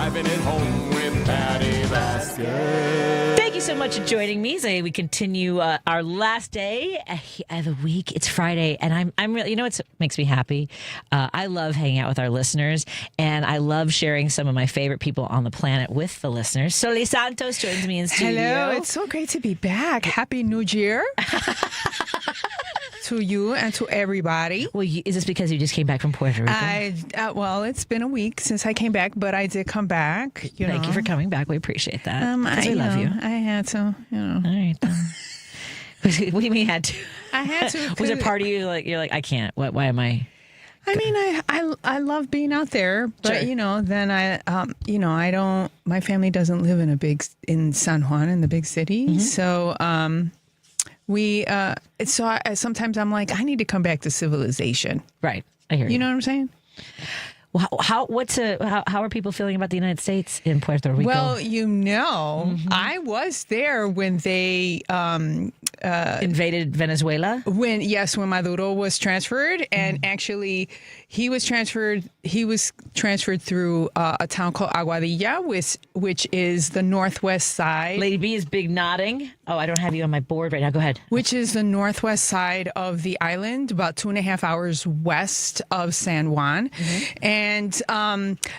driving it home with Patti Vasquez. Thank you so much for joining me. So we continue our last day of the week. It's Friday, and I'm really, you know, what makes me happy. I love hanging out with our listeners, and I love sharing some of my favorite people on the planet with the listeners. Soli Santos joins me in studio. Hello, it's so great to be back. Happy New Year to you and to everybody. Well, is this because you just came back from Puerto Rico? Well, it's been a week since I came back, but I did come back. Thank you for coming back. We appreciate that. We love you. I had to, All right. Then. What do you mean had to? I had to. Was there a part of you like you're like I can't? Why am I? I mean, I love being out there, but Sure. then I don't. My family doesn't live in San Juan, in the big city, Mm-hmm. so sometimes I'm like, I need to come back to civilization. Right. I hear you. You know what I'm saying? Well, how are people feeling about the United States in Puerto Rico? Well, I was there when they invaded Venezuela. when Maduro was transferred, and actually he was transferred through a town called Aguadilla, which is the northwest side. Lady B is big nodding. Oh, I don't have you on my board right now. Go ahead. Which is the northwest side of the island, about 2.5 hours west of San Juan. And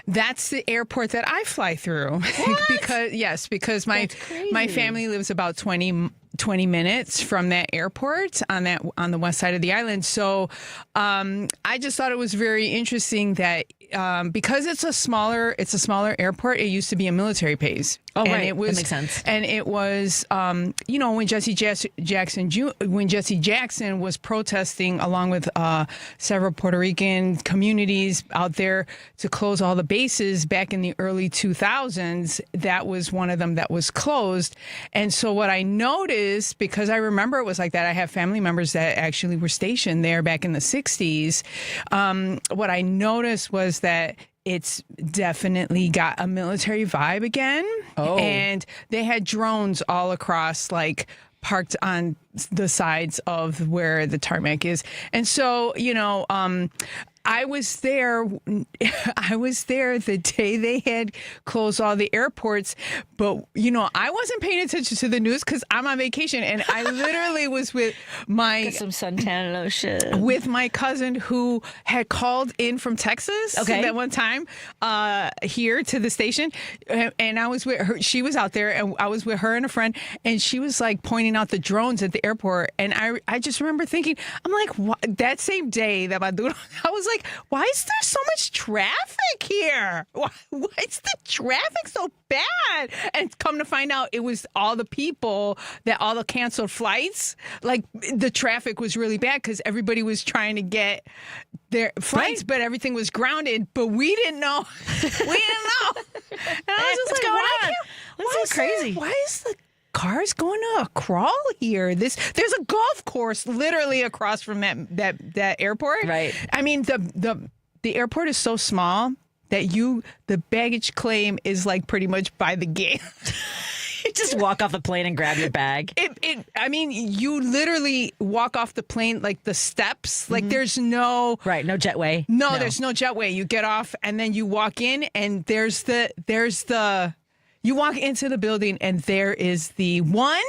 that's the airport that I fly through. because my family lives about 20 minutes from that airport on the west side of the island. So I just thought it was very interesting that because it's a smaller airport, it used to be a military base. Oh, and right. It was, that makes sense. And it was, when Jesse Jackson was protesting along with several Puerto Rican communities out there to close all the bases back in the early 2000s, that was one of them that was closed. And so what I noticed, because I remember it was like that, I have family members that actually were stationed there back in the 60s. What I noticed was that it's definitely got a military vibe again. Oh. And they had drones all across, like parked on the sides of where the tarmac is. And so, I was there the day they had closed all the airports, but I wasn't paying attention to the news because I'm on vacation, and I literally was with Get some suntan lotion. with my cousin who had called in from Texas that one time here to the station, and I was with her. She was out there, and I was with her and a friend, and she was like pointing out the drones at the airport, and I just remember thinking, I'm like, that same day that Maduro, I was like, why is there so much traffic here? Why is the traffic so bad? And come to find out, it was all the people all the canceled flights. Like, the traffic was really bad because everybody was trying to get their flights, but everything was grounded. But we didn't know. And I was just What's like, going on? That's so crazy. Why is the cars going to a crawl here? There's a golf course literally across from that airport. Right. I mean, the airport is so small that the baggage claim is like pretty much by the gate. You just walk off the plane and grab your bag. I mean, you literally walk off the plane, like the steps, like there's no... Right, no jetway. No, there's no jetway. You get off and then you walk in, and there's the... You walk into the building, and there is the one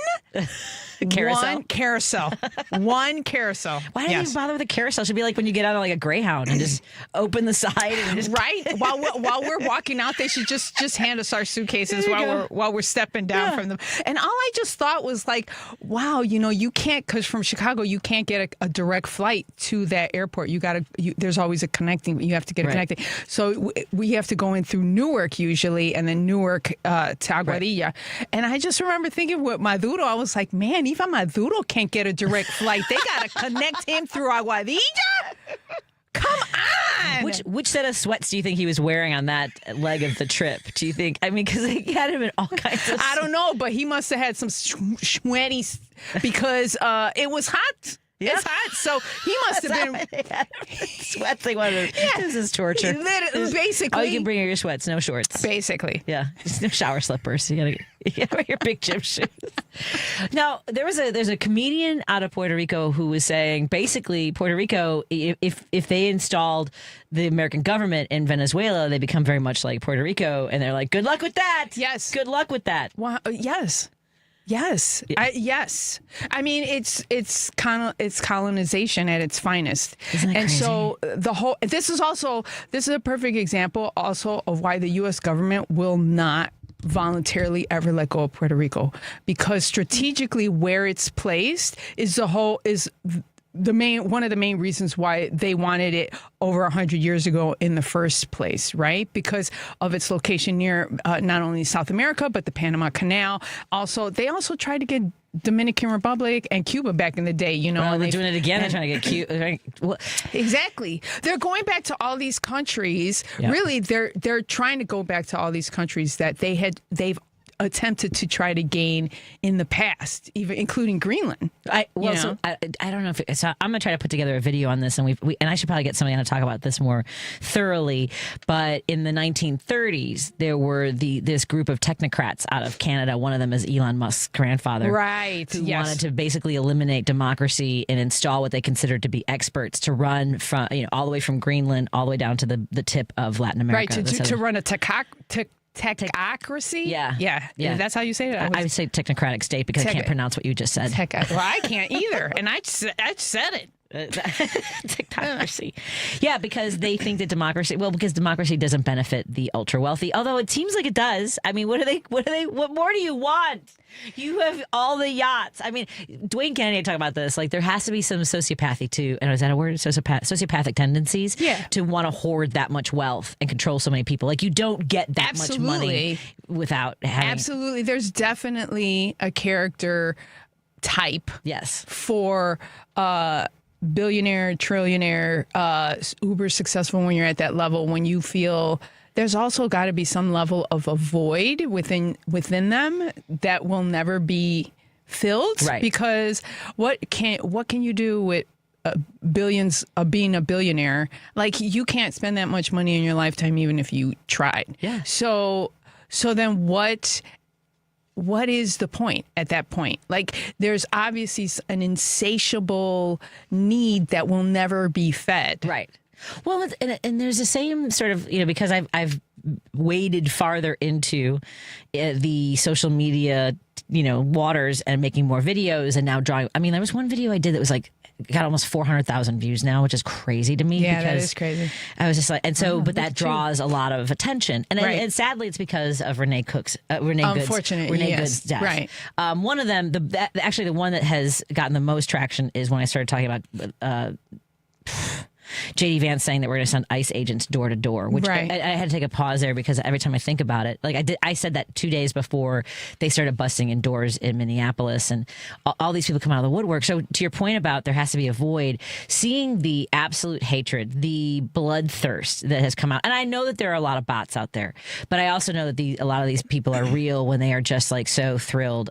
carousel. One carousel. Why do you bother with a carousel? It should be like when you get out of like a Greyhound and just open the side and just right. While we're walking out, they should just hand us our suitcases while we're stepping down from them. And all I just thought was like, wow, you can't, because from Chicago you can't get a direct flight to that airport. There's always a connecting. You have to get a connecting. So we have to go in through Newark usually, and then Newark to Aguadilla. Right. And I just remember thinking with Maduro, I was like, man, even Maduro can't get a direct flight. They got to connect him through Aguadilla? Come on! Which set of sweats do you think he was wearing on that leg of the trip? Do you think? I mean, because he had him in all kinds of... I don't know, but he must have had some sweaty, because it was hot. Yeah. It's hot, so he must have been sweating. This is torture. Basically, all you can bring are your sweats, no shorts. Basically, yeah, just no shower slippers. You gotta wear your big gym shoes. Now, there's a comedian out of Puerto Rico who was saying basically Puerto Rico, if they installed the American government in Venezuela, they become very much like Puerto Rico, and they're like, good luck with that. Yes. Good luck with that. Wow. Yes. Yes. Yes. I mean, it's colonization at its finest. Isn't that and crazy? so this is a perfect example also of why the U.S. government will not voluntarily ever let go of Puerto Rico, because strategically where it's placed is one of the main reasons why they wanted it over 100 years ago in the first place, right? Because of its location near not only South America, but the Panama Canal. They also tried to get Dominican Republic and Cuba back in the day, Well, and they're doing it again. They're trying to get Cuba. Exactly. They're going back to all these countries. Yeah. Really, they're trying to go back to all these countries that they've attempted to try to gain in the past, even including Greenland. I don't know if I'm gonna try to put together a video on this, and and I should probably get somebody on to talk about this more thoroughly. But in the 1930s, there were this group of technocrats out of Canada. One of them is Elon Musk's grandfather, right? Who wanted to basically eliminate democracy and install what they considered to be experts to run from all the way from Greenland all the way down to the tip of Latin America. Right, to run a technocracy? Yeah. That's how you say it? I would say technocratic state because I can't pronounce what you just said. Well, I can't either. And I said it. Technocracy. Yeah, because they think that because democracy doesn't benefit the ultra wealthy, although it seems like it does. I mean, what more do you want? You have all the yachts. I mean, Dwayne Kennedy talked about this. Like, there has to be some sociopathy too. And is that a word? Sociopathic tendencies to want to hoard that much wealth and control so many people. Like, you don't get that much money without having. Absolutely. There's definitely a character type. Yes. For billionaire, trillionaire, uber successful when you're at that level, when you feel there's also got to be some level of a void within them that will never be filled. Right. Because what can you do with billions of being a billionaire? Like, you can't spend that much money in your lifetime, even if you tried. Yeah. So then what is the point at that point? Like, there's obviously an insatiable need that will never be fed. Right. Well, and there's the same sort of, because I've waded farther into the social media, waters and making more videos and now drawing. I mean, there was one video I did that was like, got almost 400,000 views now, which is crazy to me. Yeah, because that is crazy. I was just like, and so, but that draws a lot of attention, and sadly, it's because of Renee Good's death. Right. One of them, actually, the one that has gotten the most traction is when I started talking about. J.D. Vance saying that we're going to send ICE agents door to door, which I had to take a pause there because every time I think about it, like I said that 2 days before they started busting in doors in Minneapolis, and all these people come out of the woodwork. So to your point about there has to be a void, seeing the absolute hatred, the bloodthirst that has come out, and I know that there are a lot of bots out there, but I also know that a lot of these people are real when they are just like so thrilled,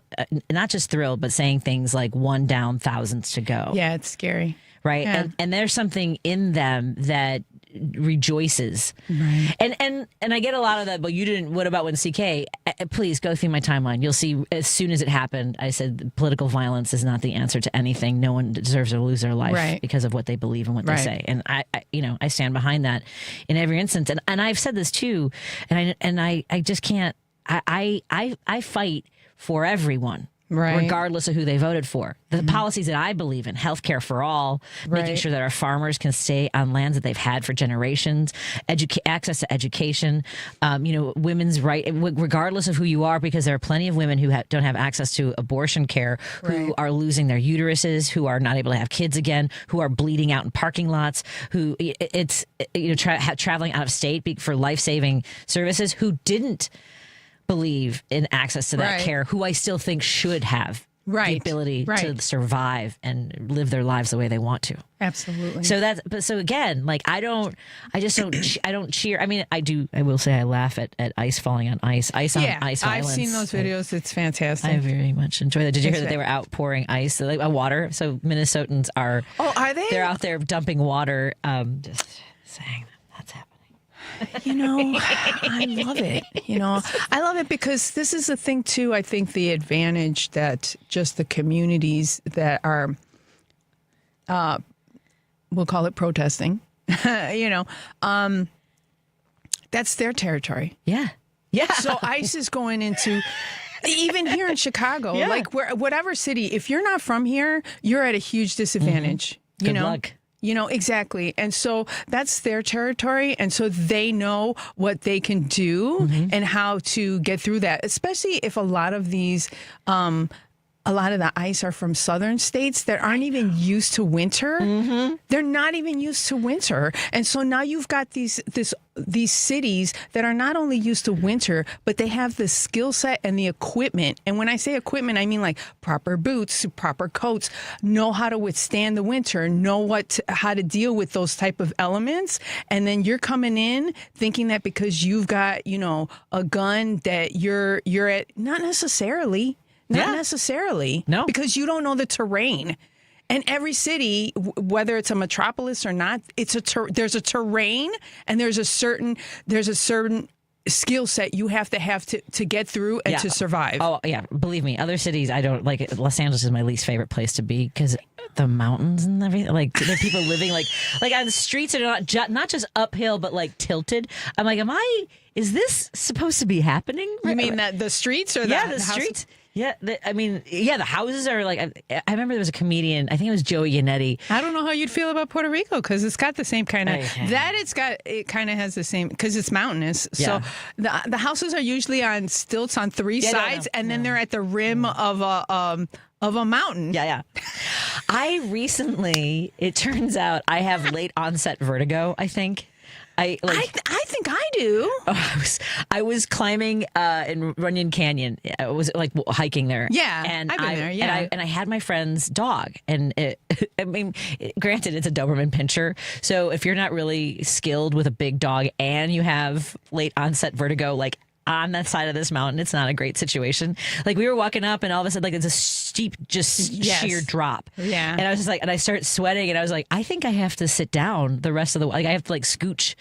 not just thrilled, but saying things like one down, thousands to go. Yeah, it's scary. Right. Yeah. And there's something in them that rejoices. Right. And I get a lot of that, but you didn't. What about when CK? Please go through my timeline. You'll see as soon as it happened, I said political violence is not the answer to anything. No one deserves to lose their life because of what they believe and what they say. And I stand behind that in every instance. And I've said this too. And I just can't. I fight for everyone. Right. Regardless of who they voted for. The policies that I believe in, healthcare for all, making sure that our farmers can stay on lands that they've had for generations, access to education, women's right, regardless of who you are, because there are plenty of women who don't have access to abortion care, who are losing their uteruses, who are not able to have kids again, who are bleeding out in parking lots, who traveling out of state for life-saving services, who didn't believe in access to that care, who I still think should have the ability to survive and live their lives the way they want to. Absolutely. So again, like I don't cheer. I mean, I will say I laugh at ice falling on ice on ice violence. I've seen those videos. It's fantastic. I very much enjoy that. Did you hear that they were out pouring ice, like water? So Minnesotans are. Oh, are they? They're out there dumping water. Just saying that's happening. I love it. I love it because this is the thing too. I think the advantage that just the communities that are, we'll call it protesting, that's their territory. Yeah. Yeah. So ICE is going into, even here in Chicago, like whatever city, if you're not from here, you're at a huge disadvantage. Good luck. Exactly. And so that's their territory. And so they know what they can do and how to get through that, especially if a lot of these, a lot of the ICE are from southern states that aren't even used to winter. They're not even used to winter. And so now you've got these cities that are not only used to winter, but they have the skill set and the equipment. And when I say equipment, I mean like proper boots, proper coats, know how to withstand the winter, know how to deal with those type of elements. And then you're coming in thinking that because you've got, a gun that you're at, not necessarily. Not necessarily. No. Because you don't know the terrain. And every city, whether it's a metropolis or not, there's a terrain and there's a certain skill set you have to get through and to survive. Oh, yeah. Believe me, other cities, I don't like it. Los Angeles is my least favorite place to be because the mountains and everything. Like, there are people living like on the streets that are not just uphill, but like tilted. I'm like, is this supposed to be happening? You mean that the streets or the streets? Yeah, the houses are like. I remember there was a comedian. I think it was Joey Yannetti. I don't know how you'd feel about Puerto Rico because it's got the same kind of It kind of has the same because it's mountainous. Yeah. So the houses are usually on stilts on three sides, and then they're at the rim of a mountain. Yeah. I recently, it turns out, I have late onset vertigo. I think. I think I do. Oh, I was climbing in Runyon Canyon. I was like hiking there. Yeah, and I've been there. Yeah, and I had my friend's dog, and granted, it's a Doberman Pinscher. So if you're not really skilled with a big dog and you have late onset vertigo, like on that side of this mountain, it's not a great situation. Like we were walking up and all of a sudden like it's a steep, just sheer drop. Yeah. And I was just like, and I started sweating and I was like, I think I have to sit down the rest of the way. Like I have to like scooch.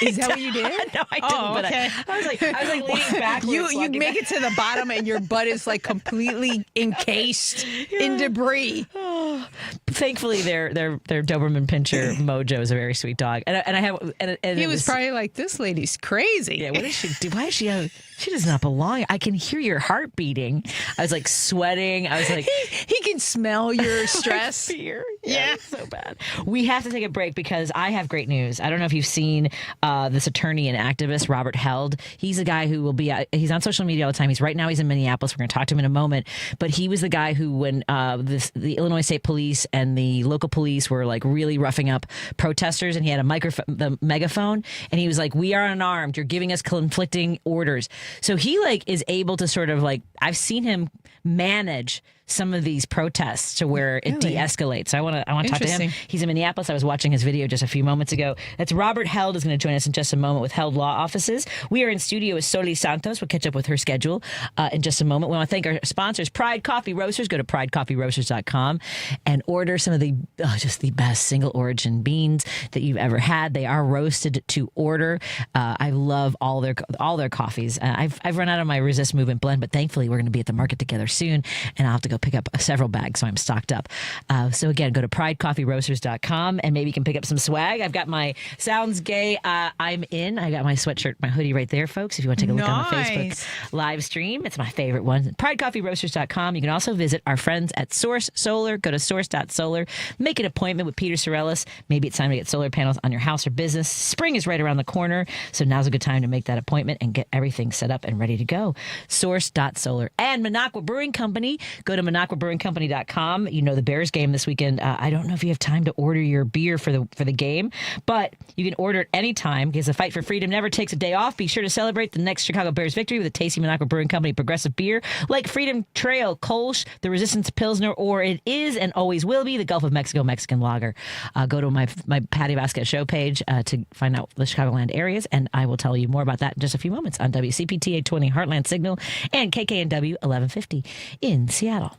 Is that what you did? No, I didn't. But okay. I was like leaning backwards. You make it to the bottom and your butt is like completely encased in debris. Thankfully, their Doberman Pinscher Mojo is a very sweet dog, and I have. And he was probably like, this lady's crazy. Yeah, what does she do? Why is she? She does not belong. I can hear your heart beating. I was like sweating. I was like, he can smell your stress. Fear. Yeah, it's so bad. We have to take a break because I have great news. I don't know if you've seen this attorney and activist Robert Held. He's a guy who will be. He's on social media all the time. He's he's in Minneapolis. We're going to talk to him in a moment. But he was the guy who, when the Illinois State Police and the local police were like really roughing up protesters, and he had the megaphone, and he was like, "We are unarmed. You're giving us conflicting orders." So he like is able to sort of like, I've seen him manage some of these protests to where it de-escalates. So I want to talk to him. He's in Minneapolis. I was watching his video just a few moments ago. That's Robert Held is going to join us in just a moment with Held Law Offices. We are in studio with Soli Santos. We'll catch up with her schedule in just a moment. We want to thank our sponsors, Pride Coffee Roasters. Go to pridecoffeeroasters.com and order some of the just the best single origin beans that you've ever had. They are roasted to order. I love all their coffees. I've run out of my Resist Movement blend, but thankfully we're going to be at the market together soon, and I'll have to go pick up several bags, so I'm stocked up. So again, go to pridecoffeeroasters.com and maybe you can pick up some swag. I've got my Sounds Gay I'm In. I got my sweatshirt, my hoodie right there, folks. If you want to take a look on the Facebook live stream, it's my favorite one. Pridecoffeeroasters.com. You can also visit our friends at Source Solar. Go to source.solar. Make an appointment with Peter Sorellis. Maybe it's time to get solar panels on your house or business. Spring is right around the corner, so now's a good time to make that appointment and get everything set up and ready to go. Source.solar. And Minneapolis Brewing Company. Go to MinneapolisBrewingCompany.com. You know the Bears game this weekend. I don't know if you have time to order your beer for the game, but you can order it anytime because the fight for freedom never takes a day off. Be sure to celebrate the next Chicago Bears victory with a tasty Minneapolis Brewing Company progressive beer like Freedom Trail, Kolsch, the Resistance Pilsner, or it is and always will be the Gulf of Mexico Mexican Lager. Go to my Patti Vasquez show page to find out the Chicagoland areas, and I will tell you more about that in just a few moments on WCPT 820 Heartland Signal and KKNW 1150 in Seattle.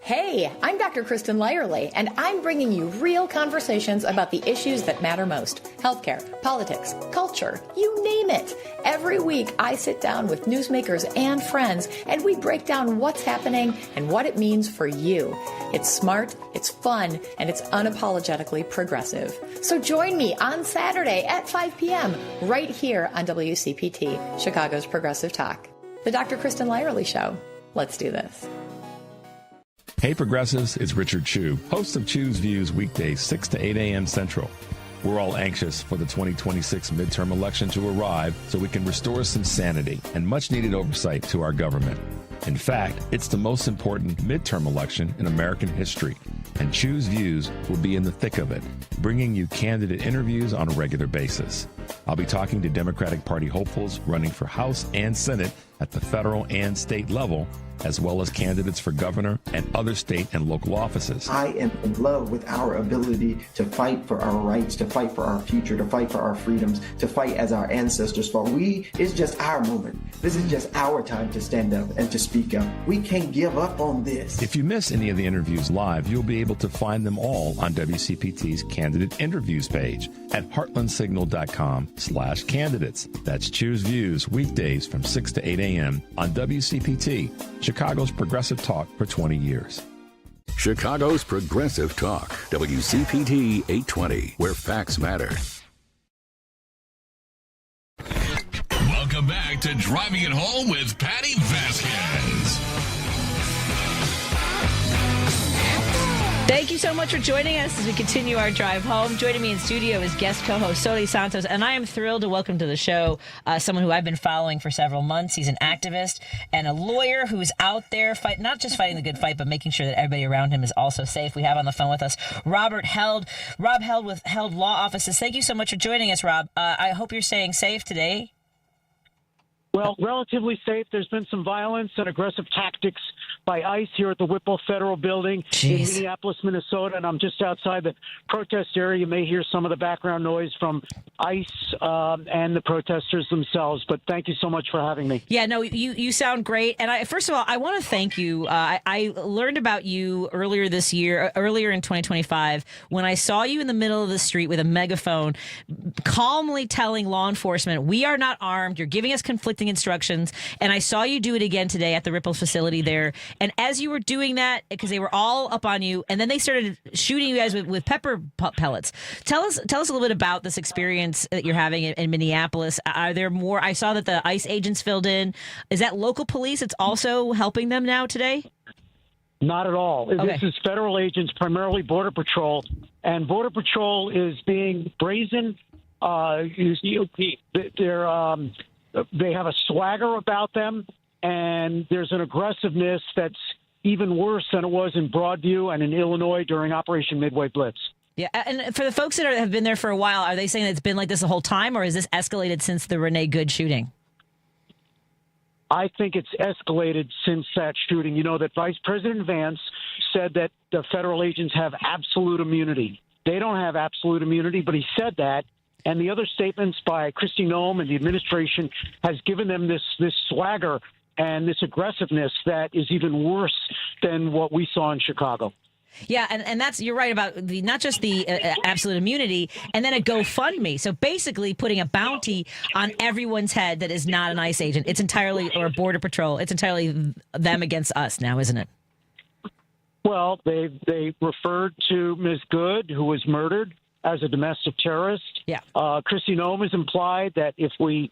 Hey, I'm Dr. Kristen Lyerly, and I'm bringing you real conversations about the issues that matter most. Healthcare, politics, culture, you name it. Every week, I sit down with newsmakers and friends, and we break down what's happening and what it means for you. It's smart, it's fun, and it's unapologetically progressive. So join me on Saturday at 5 p.m. right here on WCPT, Chicago's Progressive Talk. The Dr. Kristen Lyerly Show. Let's do this. Hey Progressives, it's Richard Chu, host of Chu's Views weekdays 6 to 8 a.m. Central. We're all anxious for the 2026 midterm election to arrive so we can restore some sanity and much needed oversight to our government. In fact, it's the most important midterm election in American history, and Chu's Views will be in the thick of it, bringing you candidate interviews on a regular basis. I'll be talking to Democratic Party hopefuls running for House and Senate at the federal and state level, as well as candidates for governor and other state and local offices. I am in love with our ability to fight for our rights, to fight for our future, to fight for our freedoms, to fight as our ancestors fought. It's just our moment. This is just our time to stand up and to speak up. We can't give up on this. If you miss any of the interviews live, you'll be able to find them all on WCPT's Candidate Interviews page at heartlandsignal.com/candidates. That's Choose Views weekdays from 6 to 8 a.m. on WCPT, Chicago's progressive talk for 20 years. Chicago's Progressive Talk, WCPT 820, where facts matter. Welcome back to Driving It Home with Patti Vasquez. Thank you so much for joining us as we continue our drive home. Joining me in studio is guest co-host Soli Santos, and I am thrilled to welcome to the show someone who I've been following for several months. He's an activist and a lawyer who's out there not just fighting the good fight, but making sure that everybody around him is also safe. We have on the phone with us Rob Held with Held Law Offices. Thank you so much for joining us, Rob. I hope you're staying safe today. Well, relatively safe. There's been some violence and aggressive tactics by ICE here at the Whipple Federal Building in Minneapolis, Minnesota, and I'm just outside the protest area. You may hear some of the background noise from ICE and the protesters themselves, but thank you so much for having me. Yeah, no, you sound great. And first of all, I want to thank you. I learned about you earlier this year, earlier in 2025, when I saw you in the middle of the street with a megaphone, calmly telling law enforcement, we are not armed, you're giving us conflicting instructions, and I saw you do it again today at the Ripple facility there. And as you were doing that, because they were all up on you, and then they started shooting you guys with pepper pellets. Tell us a little bit about this experience that you're having in Minneapolis. Are there more? I saw that the ICE agents filled in. Is that local police? It's also helping them now today? Not at all. Okay. This is federal agents, primarily Border Patrol, and Border Patrol is being brazen. They have a swagger about them, and there's an aggressiveness that's even worse than it was in Broadview and in Illinois during Operation Midway Blitz. Yeah, and for the folks that have been there for a while, are they saying that it's been like this the whole time, or has this escalated since the Renee Good shooting? I think it's escalated since that shooting. You know that Vice President Vance said that the federal agents have absolute immunity. They don't have absolute immunity, but he said that. And the other statements by Kristi Noem and the administration has given them this swagger and this aggressiveness that is even worse than what we saw in Chicago. Yeah, and that's, you're right about not just the absolute immunity, and then a GoFundMe. So basically putting a bounty on everyone's head that is not an ICE agent. It's entirely, or Border Patrol, it's entirely them against us now, isn't it? Well, they referred to Ms. Good, who was murdered, as a domestic terrorist. Yeah. Kristi Noem has implied that if we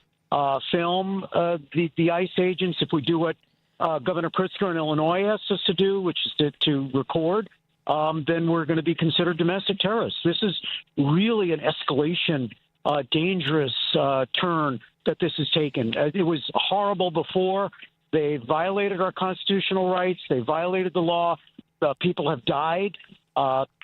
film the ICE agents, if we do what Governor Pritzker in Illinois asked us to do, which is to record, then we're going to be considered domestic terrorists. This is really an escalation, dangerous turn that this has taken. It was horrible before. They violated our constitutional rights. They violated the law. People have died.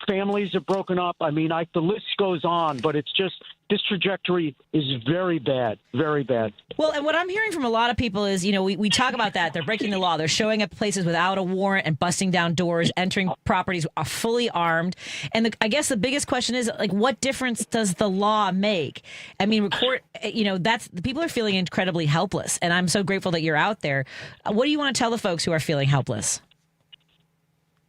Families have broken up. I mean, the list goes on, but it's just this trajectory is very bad, very bad. Well, and what I'm hearing from a lot of people is, we talk about that. They're breaking the law. They're showing up places without a warrant and busting down doors, entering properties are fully armed. And I guess the biggest question is, what difference does the law make? I mean, people are feeling incredibly helpless. And I'm so grateful that you're out there. What do you want to tell the folks who are feeling helpless?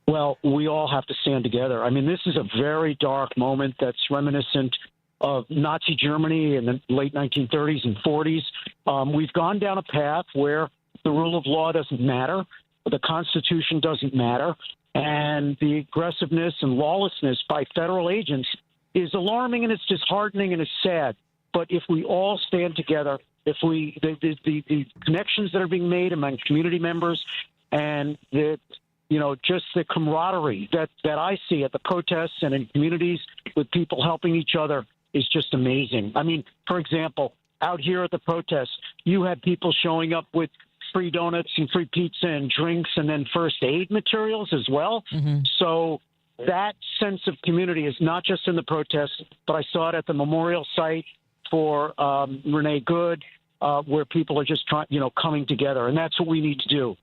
Well, we all have to stand together. I mean, this is a very dark moment that's reminiscent of Nazi Germany in the late 1930s and 40s. We've gone down a path where the rule of law doesn't matter, the Constitution doesn't matter, and the aggressiveness and lawlessness by federal agents is alarming, and it's disheartening, and it's sad. But if we all stand together, if the connections that are being made among community members and just the camaraderie that I see at the protests and in communities with people helping each other is just amazing. I mean, for example, out here at the protests, you had people showing up with free donuts and free pizza and drinks and then first aid materials as well. Mm-hmm. So that sense of community is not just in the protests, but I saw it at the memorial site for Renee Good, where people are just coming together. And that's what we need to do.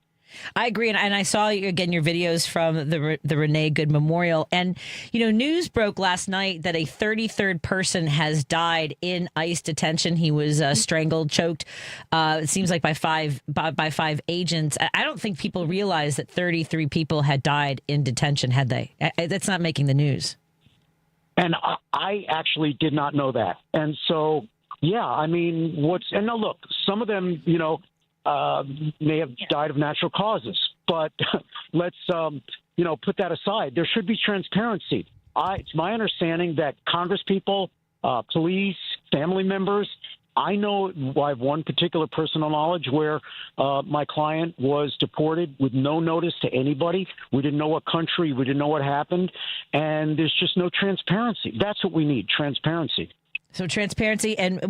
I agree. And I saw, again, your videos from the Renee Good Memorial. And, news broke last night that a 33rd person has died in ICE detention. He was strangled, choked, it seems like by five agents. I don't think people realize that 33 people had died in detention, had they? That's not making the news. And I actually did not know that. And so, and now look, some of them, may have died of natural causes, but let's, put that aside. There should be transparency. It's my understanding that Congresspeople, police, family members, I know I have one particular personal knowledge where my client was deported with no notice to anybody. We didn't know what country, we didn't know what happened, and there's just no transparency. That's what we need, transparency. So transparency, and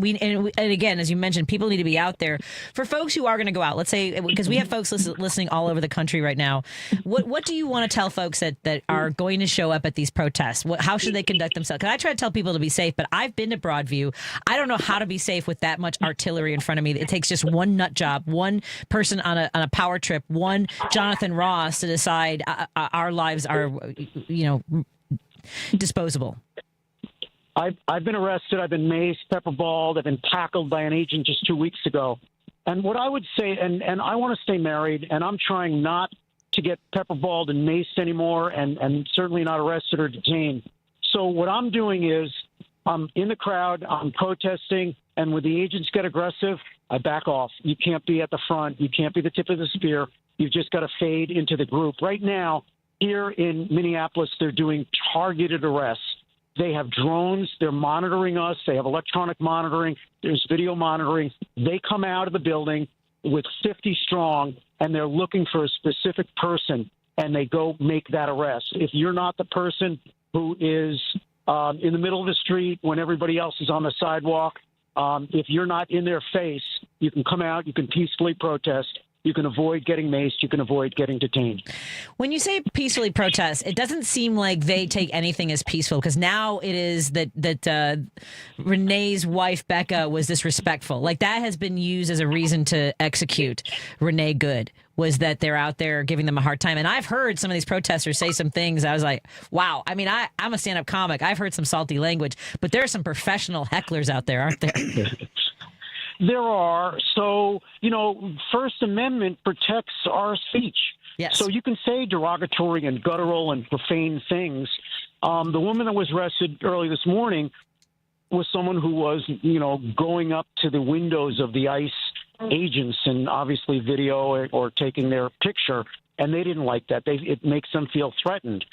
again, as you mentioned, people need to be out there. For folks who are going to go out, let's say, because we have folks listening all over the country right now, what do you want to tell folks that are going to show up at these protests? How should they conduct themselves? Because I try to tell people to be safe, but I've been to Broadview. I don't know how to be safe with that much artillery in front of me. It takes just one nut job, one person on a power trip, one Jonathan Ross to decide our lives are, disposable. I've been arrested. I've been maced, pepperballed. I've been tackled by an agent just 2 weeks ago. And what I would say, and I want to stay married, and I'm trying not to get pepperballed and maced anymore, and certainly not arrested or detained. So what I'm doing is I'm in the crowd, I'm protesting, and when the agents get aggressive, I back off. You can't be at the front. You can't be the tip of the spear. You've just got to fade into the group. Right now, here in Minneapolis, they're doing targeted arrests. They have drones. They're monitoring us. They have electronic monitoring. There's video monitoring. They come out of the building with 50 strong, and they're looking for a specific person, and they go make that arrest. If you're not the person who is in the middle of the street when everybody else is on the sidewalk, if you're not in their face, you can come out. You can peacefully protest. You can avoid getting maced. You can avoid getting detained. When you say peacefully protest, it doesn't seem like they take anything as peaceful, because now it is that Renee's wife, Becca, was disrespectful. Like, that has been used as a reason to execute Renee Good, was that they're out there giving them a hard time. And I've heard some of these protesters say some things. I was like, wow. I mean, I'm a stand-up comic. I've heard some salty language, but there are some professional hecklers out there, aren't there? There are. So, First Amendment protects our speech. Yes. So you can say derogatory and guttural and profane things. The woman that was arrested early this morning was someone who was, going up to the windows of the ICE agents and obviously video or taking their picture, and they didn't like that. It makes them feel threatened.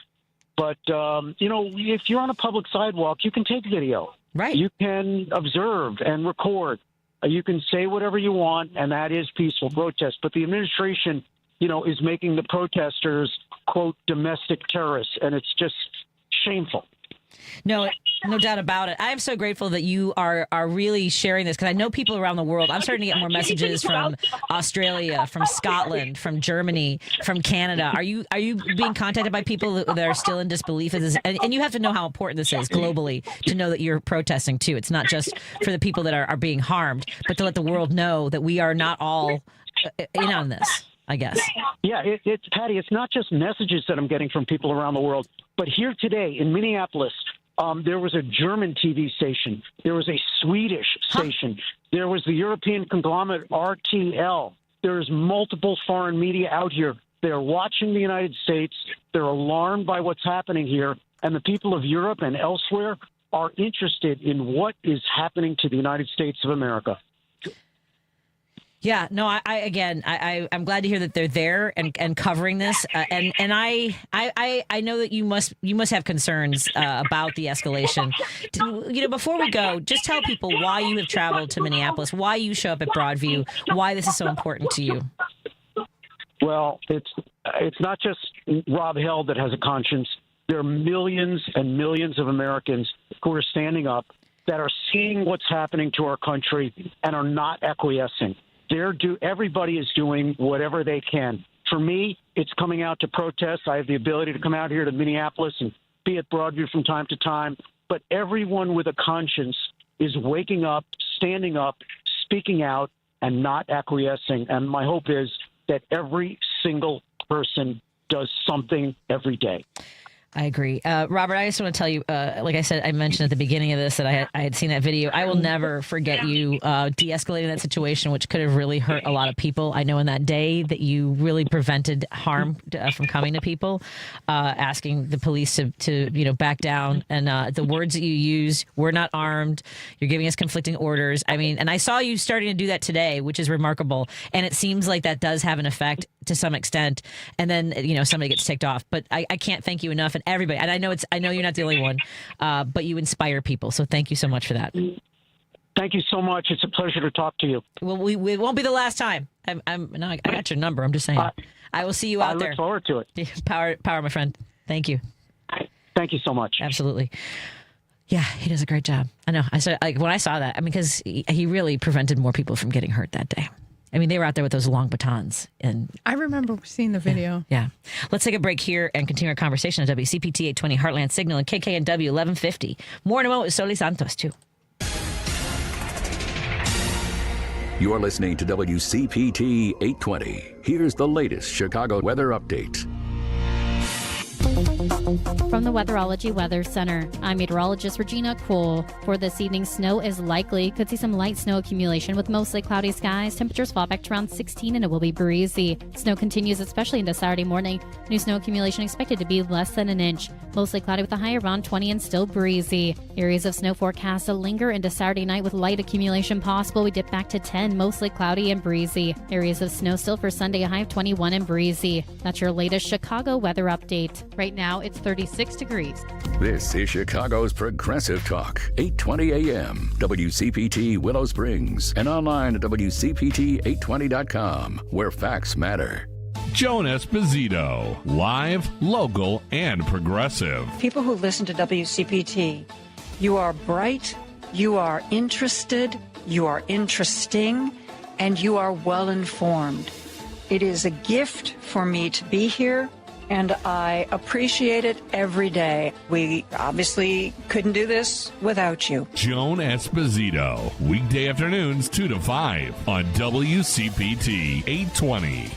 But, if you're on a public sidewalk, you can take video. Right. You can observe and record. You can say whatever you want, and that is peaceful protest. But the administration, is making the protesters, quote, domestic terrorists, and it's just shameful. No doubt about it. I'm so grateful that you are really sharing this, because I know people around the world. I'm starting to get more messages from Australia, from Scotland, from Germany, from Canada. Are you being contacted by people that are still in disbelief? And you have to know how important this is globally to know that you're protesting too. It's not just for the people that are being harmed, but to let the world know that we are not all in on this, I guess. Yeah, it's Patty. It's not just messages that I'm getting from people around the world, but here today in Minneapolis, there was a German TV station. There was a Swedish station. There was the European conglomerate RTL. There's multiple foreign media out here They're watching the United States. They're alarmed by what's happening here. And the people of Europe and elsewhere are interested in what is happening to the United States of America. Yeah, no, I'm glad to hear that they're there and covering this. And I know that you must have concerns about the escalation. Before we go, just tell people why you have traveled to Minneapolis, why you show up at Broadview, why this is so important to you. Well, it's not just Rob Held that has a conscience. There are millions and millions of Americans who are standing up that are seeing what's happening to our country and are not acquiescing. Everybody is doing whatever they can. For me, it's coming out to protest. I have the ability to come out here to Minneapolis and be at Broadview from time to time. But everyone with a conscience is waking up, standing up, speaking out, and not acquiescing. And my hope is that every single person does something every day. I agree. Robert, I just want to tell you, like I said, I mentioned at the beginning of this that I had seen that video. I will never forget you de-escalating that situation, which could have really hurt a lot of people. I know in that day that you really prevented harm from coming to people, asking the police to back down. And the words that you use, we're not armed. You're giving us conflicting orders. I mean, and I saw you starting to do that today, which is remarkable. And it seems like that does have an effect to some extent. And then, somebody gets ticked off. But I can't thank you enough. And everybody, and I know you're not the only one, but you inspire people. So thank you so much for that. Thank you so much. It's a pleasure to talk to you. Well, we won't be the last time. I got your number. I'm just saying. I will see you out there. I look forward to it. Power, my friend. Thank you. Thank you so much. Absolutely. Yeah, he does a great job. I know. When I saw that, because he really prevented more people from getting hurt that day. I mean, they were out there with those long batons. And I remember seeing the video. Yeah. Let's take a break here and continue our conversation at WCPT 820 Heartland Signal and KKNW 1150. More in a moment with Soli Santos, too. You are listening to WCPT 820. Here's the latest Chicago weather update. From the Weatherology Weather Center, I'm meteorologist Regina Cole. For this evening, snow is likely. Could see some light snow accumulation with mostly cloudy skies. Temperatures fall back to around 16 and it will be breezy. Snow continues, especially into Saturday morning. New snow accumulation expected to be less than an inch. Mostly cloudy with a high around 20 and still breezy. Areas of snow forecast to linger into Saturday night with light accumulation possible. We dip back to 10, mostly cloudy and breezy. Areas of snow still for Sunday, a high of 21 and breezy. That's your latest Chicago weather update. Right now, it's 36 degrees. This is Chicago's Progressive Talk, 820 AM, WCPT Willow Springs, and online at WCPT820.com, where facts matter. Joan Esposito, live, local, and progressive. People who listen to WCPT, you are bright, you are interested, you are interesting, and you are well informed. It is a gift for me to be here, and I appreciate it every day. We obviously couldn't do this without you. Joan Esposito, weekday afternoons 2 to 5 on WCPT 820.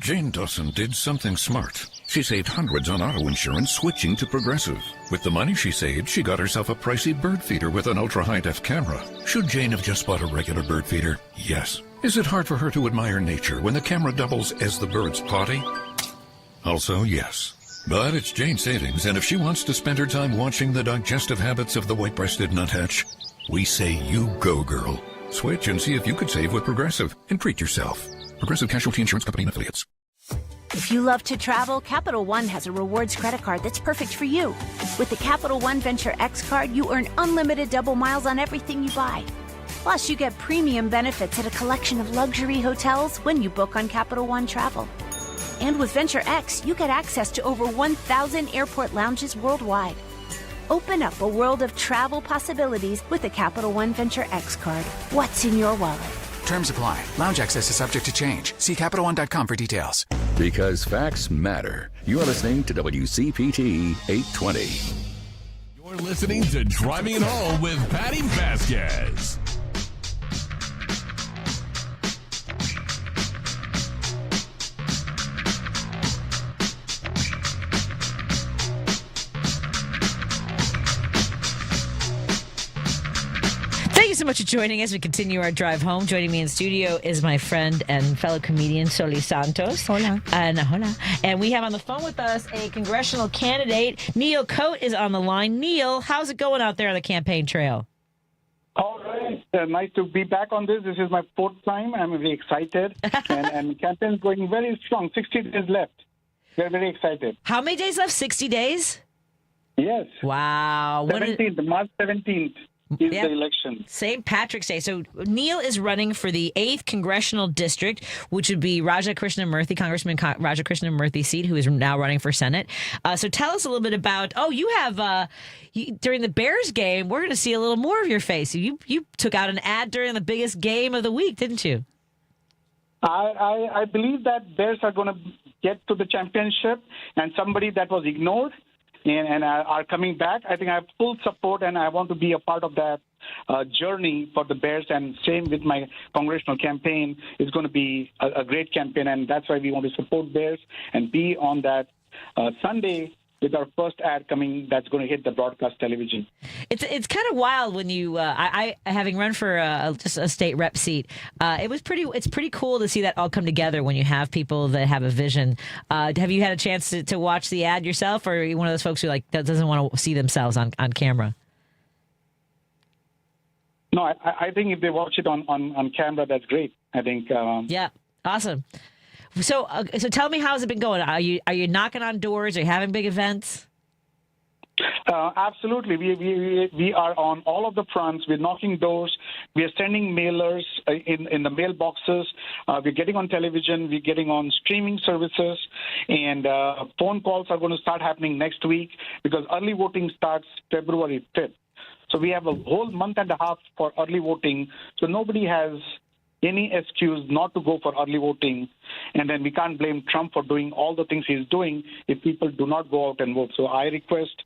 Jane Dawson did something smart. She saved hundreds on auto insurance switching to Progressive. With the money she saved, she got herself a pricey bird feeder with an ultra-high-def camera. Should Jane have just bought a regular bird feeder? Yes. Is it hard for her to admire nature when the camera doubles as the bird's potty? Also, yes. But it's Jane's savings, and if she wants to spend her time watching the digestive habits of the white-breasted nuthatch, we say you go, girl. Switch and see if you could save with Progressive and treat yourself. Progressive Casualty Insurance Company and Affiliates. If you love to travel, Capital One has a rewards credit card that's perfect for you. With the Capital One Venture X card, you earn unlimited double miles on everything you buy. Plus, you get premium benefits at a collection of luxury hotels when you book on Capital One Travel. And with Venture X, you get access to over 1,000 airport lounges worldwide. Open up a world of travel possibilities with the Capital One Venture X card. What's in your wallet? Terms apply. Lounge access is subject to change. See CapitalOne.com for details. Because facts matter. You're listening to WCPT 820. You're listening to Driving It Home with Patti Vasquez. you so much for joining us. We continue our drive home. Joining me in studio is my friend and fellow comedian, Soli Santos. Hola. Hola. And we have on the phone with us a congressional candidate. Neil Khot is on the line. Neil, how's it going out there on the campaign trail? All right. Nice to be back on this. This is my fourth time. I'm really excited. and campaign's going very strong. 60 days left. We're very excited. How many days left? 60 days? Yes. Wow. 17th, March 17th is the election. St. Patrick's Day. So Neil is running for the 8th Congressional District, which would be Raja Krishnamurthy, Congressman Raja Krishnamurthy's seat, who is now running for Senate. So tell us a little bit about, you have, during the Bears game, we're going to see a little more of your face. You took out an ad during the biggest game of the week, didn't you? I believe that Bears are going to get to the championship, and somebody that was ignored and are coming back. I think I have full support, and I want to be a part of that journey for the Bears. And same with my congressional campaign. It's going to be a great campaign, and that's why we want to support Bears and be on that Sunday with our first ad coming that's going to hit the broadcast television. It's kind of wild when you I having run for just a state rep seat. It's pretty cool to see that all come together when you have people that have a vision. Have you had a chance to watch the ad yourself, or are you one of those folks who that doesn't want to see themselves on camera? No, I think if they watch it on camera, that's great. I think. Yeah, awesome. So tell me, how's it been going? Are you knocking on doors? Are you having big events? Absolutely. We are on all of the fronts. We're knocking doors. We are sending mailers in the mailboxes. We're getting on television. We're getting on streaming services. And phone calls are going to start happening next week because early voting starts February 5th. So we have a whole month and a half for early voting. So nobody has any excuse not to go for early voting, and then we can't blame Trump for doing all the things he's doing if people do not go out and vote. So I request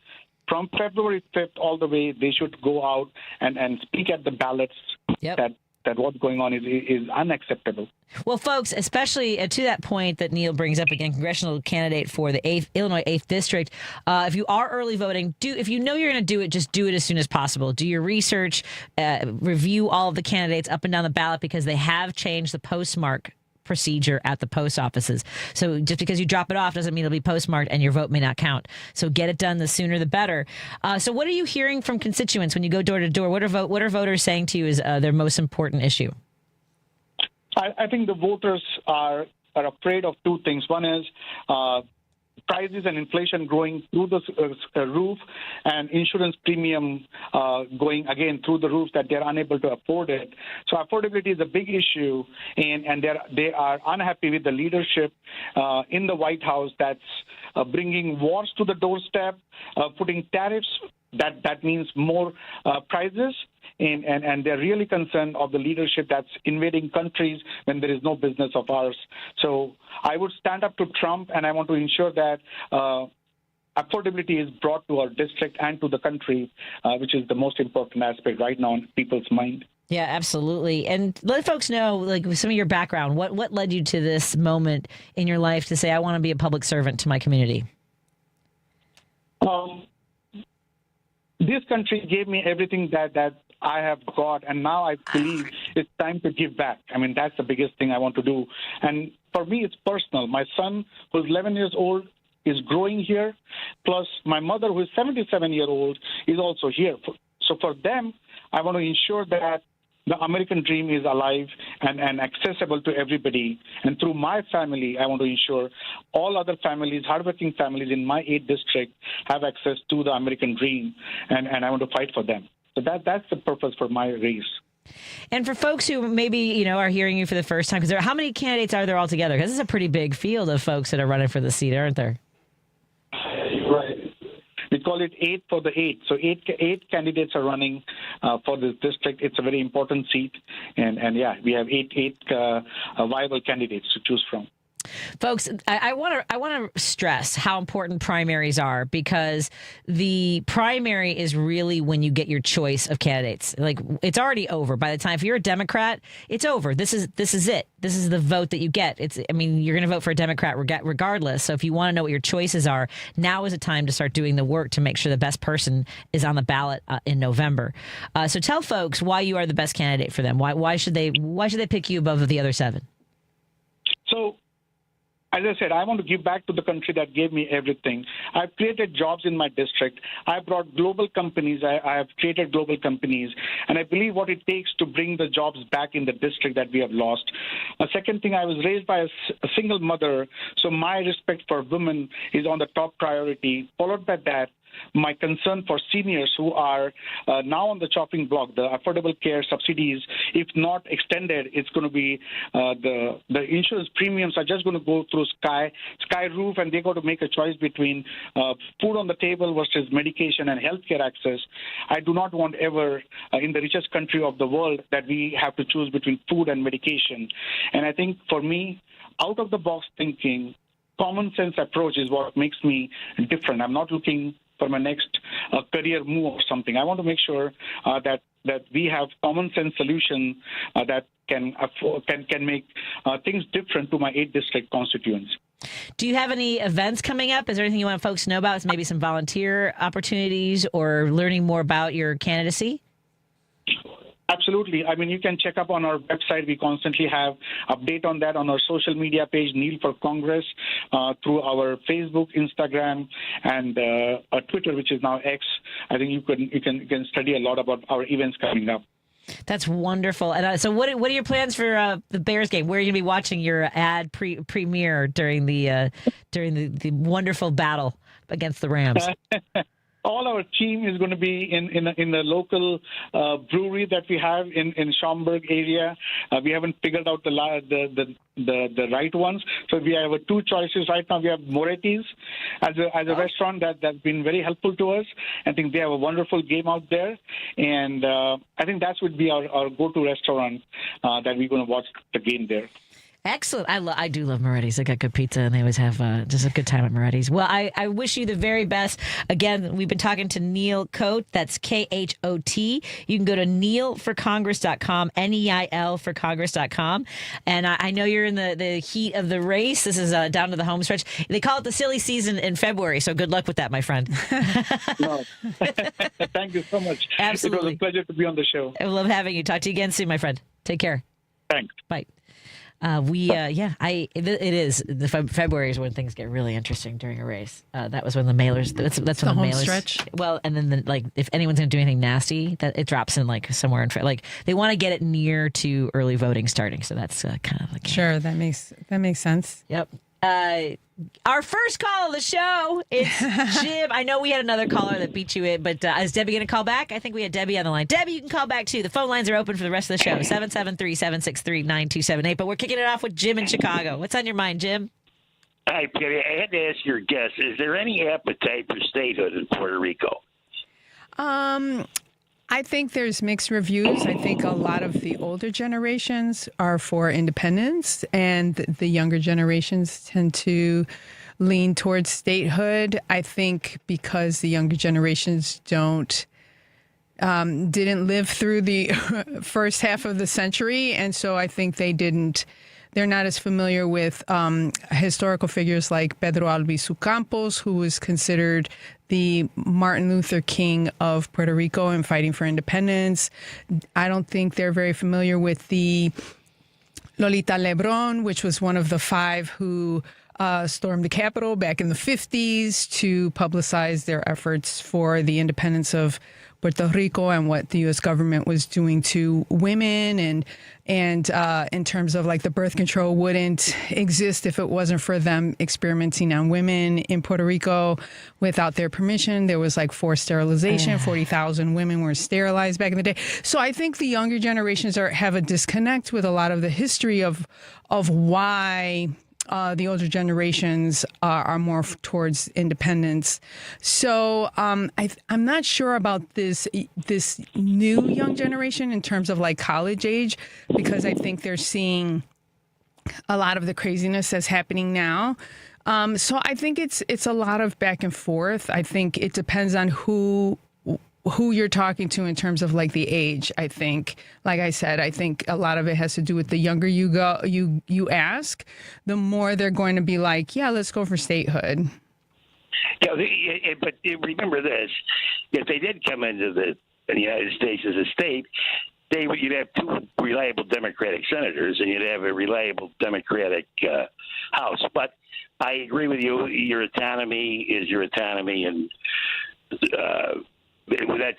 from February 5th all the way, they should go out and speak at the ballots. Yep. That what's going on is unacceptable. Well, folks, especially to that point that Neil brings up again, congressional candidate for the Illinois 8th District, if you are early voting, if you know you're going to do it, just do it as soon as possible. Do your research, review all of the candidates up and down the ballot because they have changed the postmark procedure at the post offices. So just because you drop it off doesn't mean it'll be postmarked and your vote may not count. So get it done, the sooner the better. So what are you hearing from constituents when you go door to door? What are voters saying to you is their most important issue? I think the voters are afraid of two things. One is prices and inflation growing through the roof, and insurance premium going again through the roof that they're unable to afford it. So affordability is a big issue, and they are unhappy with the leadership in the White House that's bringing wars to the doorstep, putting tariffs. That means more prices. And they're really concerned of the leadership that's invading countries when there is no business of ours. So I would stand up to Trump, and I want to ensure that affordability is brought to our district and to the country, which is the most important aspect right now in people's mind. Yeah, absolutely. And let folks know, some of your background. What led you to this moment in your life to say, I want to be a public servant to my community? This country gave me everything that I have got, and now I believe it's time to give back. I mean, that's the biggest thing I want to do. And for me, it's personal. My son, who's 11 years old, is growing here, plus my mother, who is 77-year-old, is also here. So for them, I want to ensure that the American dream is alive and accessible to everybody. And through my family, I want to ensure all other families, hardworking families in my 8th district have access to the American dream, and I want to fight for them. So that's the purpose for my race. And for folks who maybe, are hearing you for the first time, because how many candidates are there altogether? Because this is a pretty big field of folks that are running for the seat, aren't there? Right. We call it 8 for the 8. So eight candidates are running for this district. It's a very important seat. And we have eight viable candidates to choose from. Folks, I want to stress how important primaries are, because the primary is really when you get your choice of candidates. Like, it's already over by the time, if you're a Democrat, it's over. This is it. This is the vote that you get. You're going to vote for a Democrat regardless. So if you want to know what your choices are, now is a time to start doing the work to make sure the best person is on the ballot in November. So tell folks why you are the best candidate for them. Why should they pick you above the other 7? So, as I said, I want to give back to the country that gave me everything. I've created jobs in my district. I brought global companies. I have created global companies. And I believe what it takes to bring the jobs back in the district that we have lost. A second thing, I was raised by a single mother, so my respect for women is on the top priority. Followed by that, my concern for seniors who are now on the chopping block, the affordable care subsidies, if not extended, it's going to be the insurance premiums are just going to go through sky roof, and they got to make a choice between food on the table versus medication and healthcare access. I do not want ever in the richest country of the world that we have to choose between food and medication. And I think for me, out of the box thinking, common sense approach is what makes me different. I'm not looking for my next career move or something. I want to make sure that we have common sense solutions that can make things different to my 8 district constituents. Do you have any events coming up? Is there anything you want folks to know about? Maybe some volunteer opportunities or learning more about your candidacy? Absolutely. You can check up on our website. We constantly have update on that on our social media page, Kneel for Congress, through our Facebook, Instagram, and Twitter, which is now X. I think you can study a lot about our events coming up. That's wonderful. And so, what are your plans for the Bears game? Where are you going to be watching your ad premiere during the wonderful battle against the Rams? All our team is going to be in the local brewery that we have in Schaumburg area. We haven't figured out the right ones, so we have 2 choices right now. We have Moretti's as a restaurant that's been very helpful to us. I think they have a wonderful game out there, and I think that would be our go-to restaurant that we're going to watch the game there. Excellent. I do love Moretti's. They got good pizza, and they always have just a good time at Moretti's. Well, I wish you the very best. Again, we've been talking to Neil Khot. That's Khot. You can go to neilforcongress.com, NEIL for Congress.com. And I know you're in the heat of the race. This is down to the home stretch. They call it the silly season in February, so good luck with that, my friend. No. Thank you so much. Absolutely. It was a pleasure to be on the show. I love having you. Talk to you again soon, my friend. Take care. Thanks. Bye. It is. February is when things get really interesting during a race. That was when the mailers. That's when the home mailers. Stretch. Well, and then if anyone's going to do anything nasty, that it drops in somewhere in they want to get it near to early voting starting. So that's kind of sure. That makes sense. Yep. Our first call of the show, it's Jim. I know we had another caller that beat you in, but is Debbie going to call back? I think we had Debbie on the line. Debbie, you can call back too. The phone lines are open for the rest of the show, 773-763-9278. But we're kicking it off with Jim in Chicago. What's on your mind, Jim? Hi, Patti. I had to ask your guest, is there any appetite for statehood in Puerto Rico? I think there's mixed reviews. I think a lot of the older generations are for independence, and the younger generations tend to lean towards statehood. I think because the younger generations didn't live through the first half of the century, and so I think they're not as familiar with historical figures like Pedro Albizu Campos, who was considered the Martin Luther King of Puerto Rico and fighting for independence. I don't think they're very familiar with the Lolita Lebron, which was one of the 5 who stormed the Capitol back in the 50s to publicize their efforts for the independence of Puerto Rico and what the U.S. government was doing to women, and in terms of the birth control wouldn't exist if it wasn't for them experimenting on women in Puerto Rico without their permission. There was forced sterilization. 40,000 women were sterilized back in the day. So I think the younger generations have a disconnect with a lot of the history of why the older generations are more towards independence. So I'm not sure about this new young generation in terms of college age, because I think they're seeing a lot of the craziness that's happening now. So I think it's a lot of back and forth. I think it depends on who you're talking to in terms of like the age. I think, like I said, I think a lot of it has to do with the younger you ask, the more they're going to be like, yeah, let's go for statehood. Yeah, but remember this: if they did come into the United States as a state, you'd have two reliable Democratic senators, and you'd have a reliable Democratic House. But I agree with you. Your autonomy is your autonomy, and that's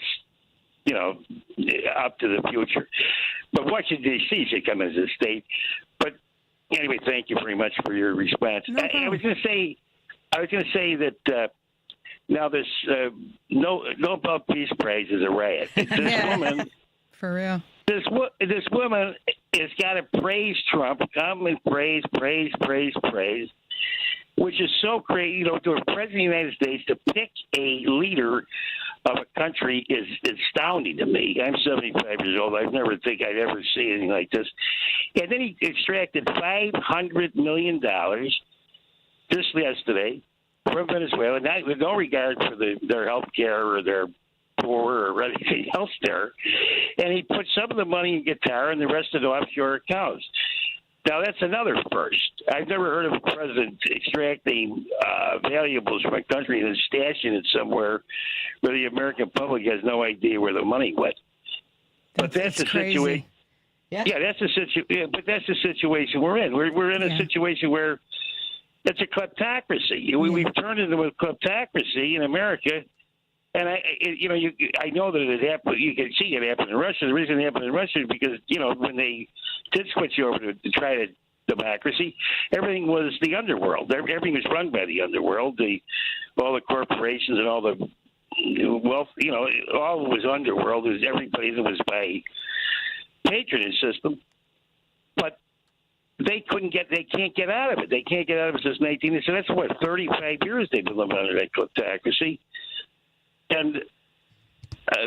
up to the future. But Washington D.C. should come as a state. But anyway, thank you very much for your response. I was going to say that now this Nobel Peace Prize is a riot. This woman, for real. This woman has got to praise Trump, come and praise, which is so crazy. To a president of the United States to pick a leader of a country is astounding to me. I'm 75 years old. I never think I'd ever see anything like this. And then he extracted $500 million just yesterday from Venezuela, not with no regard for their health care or their poor or anything else there. And he put some of the money in Qatar and the rest of the offshore accounts. Now, that's another first. I've never heard of a president extracting valuables from a country and stashing it somewhere where the American public has no idea where the money went. But that's the situation. Yeah, that's the situation. But that's the situation we're in. We're in a situation where it's a kleptocracy. We've turned into a kleptocracy in America. And I know that it happened. You can see it happen in Russia. The reason it happened in Russia is because when they did switch over to try to democracy, everything was the underworld. Everything was run by the underworld. All the corporations and all the wealth. All was underworld. It was everybody that was by patronage system. But they can't get out of it. They can't get out of it since 19. So that's 35 years they've been living under that kleptocracy. And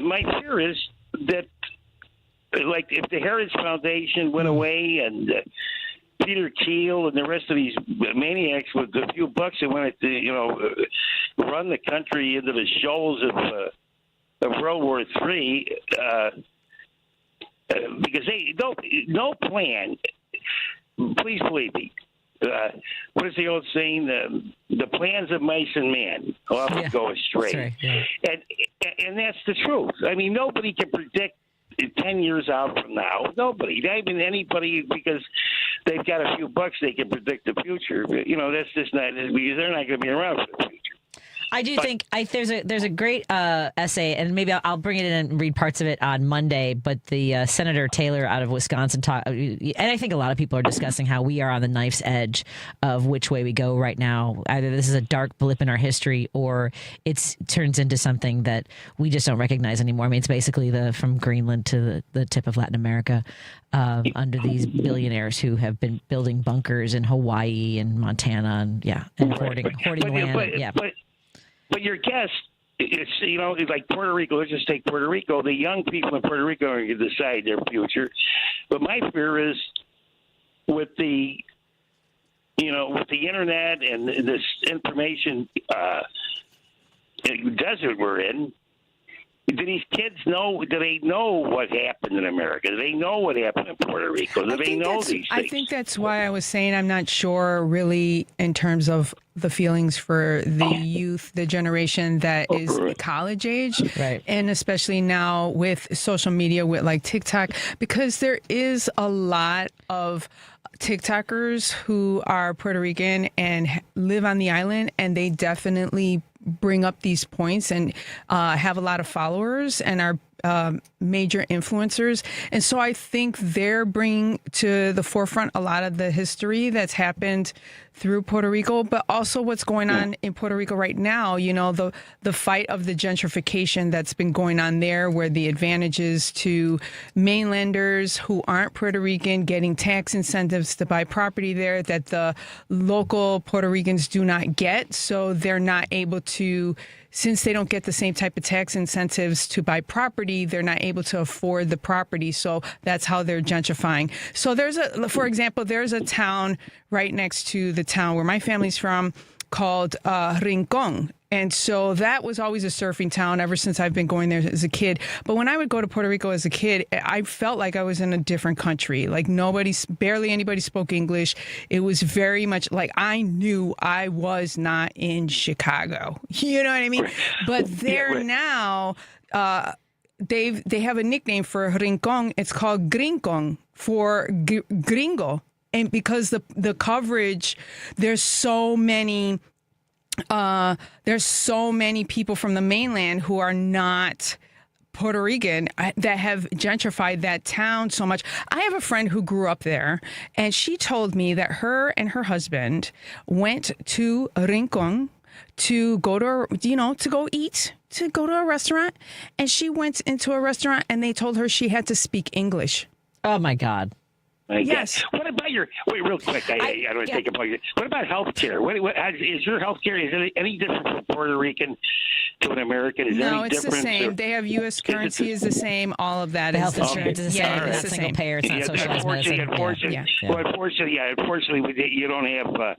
my fear is that, like, if the Heritage Foundation went away and Peter Thiel and the rest of these maniacs with a few bucks that wanted to, run the country into the shoals of World War III, because no plan. Please believe me. What is the old saying? The plans of mice and man often go astray. And that's the truth. I mean, nobody can predict 10 years out from now. Nobody. Not even anybody, because they've got a few bucks, they can predict the future. That's just not, because they're not going to be around for the future. I do think there's a great essay, and maybe I'll bring it in and read parts of it on Monday. But the Senator Taylor out of Wisconsin and I think a lot of people are discussing how we are on the knife's edge of which way we go right now. Either this is a dark blip in our history, or it turns into something that we just don't recognize anymore. I mean, it's basically from Greenland to the tip of Latin America, under these billionaires who have been building bunkers in Hawaii and Montana, and hoarding land. But your guess, it's like Puerto Rico. Let's just take Puerto Rico. The young people in Puerto Rico are going to decide their future. But my fear is with the internet and this information desert we're in. Do these kids know? Do they know what happened in America? Do they know what happened in Puerto Rico? Do they know these things? I think that's why I was saying I'm not sure really in terms of the feelings for the youth, the generation that is college age. Right. And especially now with social media, with like TikTok, because there is a lot of TikTokers who are Puerto Rican and live on the island, and they definitely bring up these points and have a lot of followers and are major influencers. And so I think they're bringing to the forefront a lot of the history that's happened through Puerto Rico, but also what's going on in Puerto Rico right now. The fight of the gentrification that's been going on there, where the advantages to mainlanders who aren't Puerto Rican getting tax incentives to buy property there that the local Puerto Ricans do not get. So they're not able to, since they don't get the same type of tax incentives to buy property, property. They're not able to afford the property. So that's how they're gentrifying. So for example, there's a town right next to the town where my family's from called Rincon. And so that was always a surfing town ever since I've been going there as a kid. But when I would go to Puerto Rico as a kid, I felt like I was in a different country. Like barely anybody spoke English. It was very much like I knew I was not in Chicago. You know what I mean? But there now, they have a nickname for Rincon. It's called Grincon for gringo. And because the coverage, there's so many people from the mainland who are not Puerto Rican that have gentrified that town so much. I have a friend who grew up there, and she told me that her and her husband went to Rincon to go to a restaurant, and she went into a restaurant and they told her she had to speak English. Oh my God. Yes. What about real quick? I don't want to take about you. What about healthcare? Is your healthcare, is it any different from Puerto Rican to an American? Is no, any it's the same. They have U.S. currency is the same. All of that. The health insurance is the same. Yeah, it's not single payer. It's not socialized medicine. Unfortunately, you don't have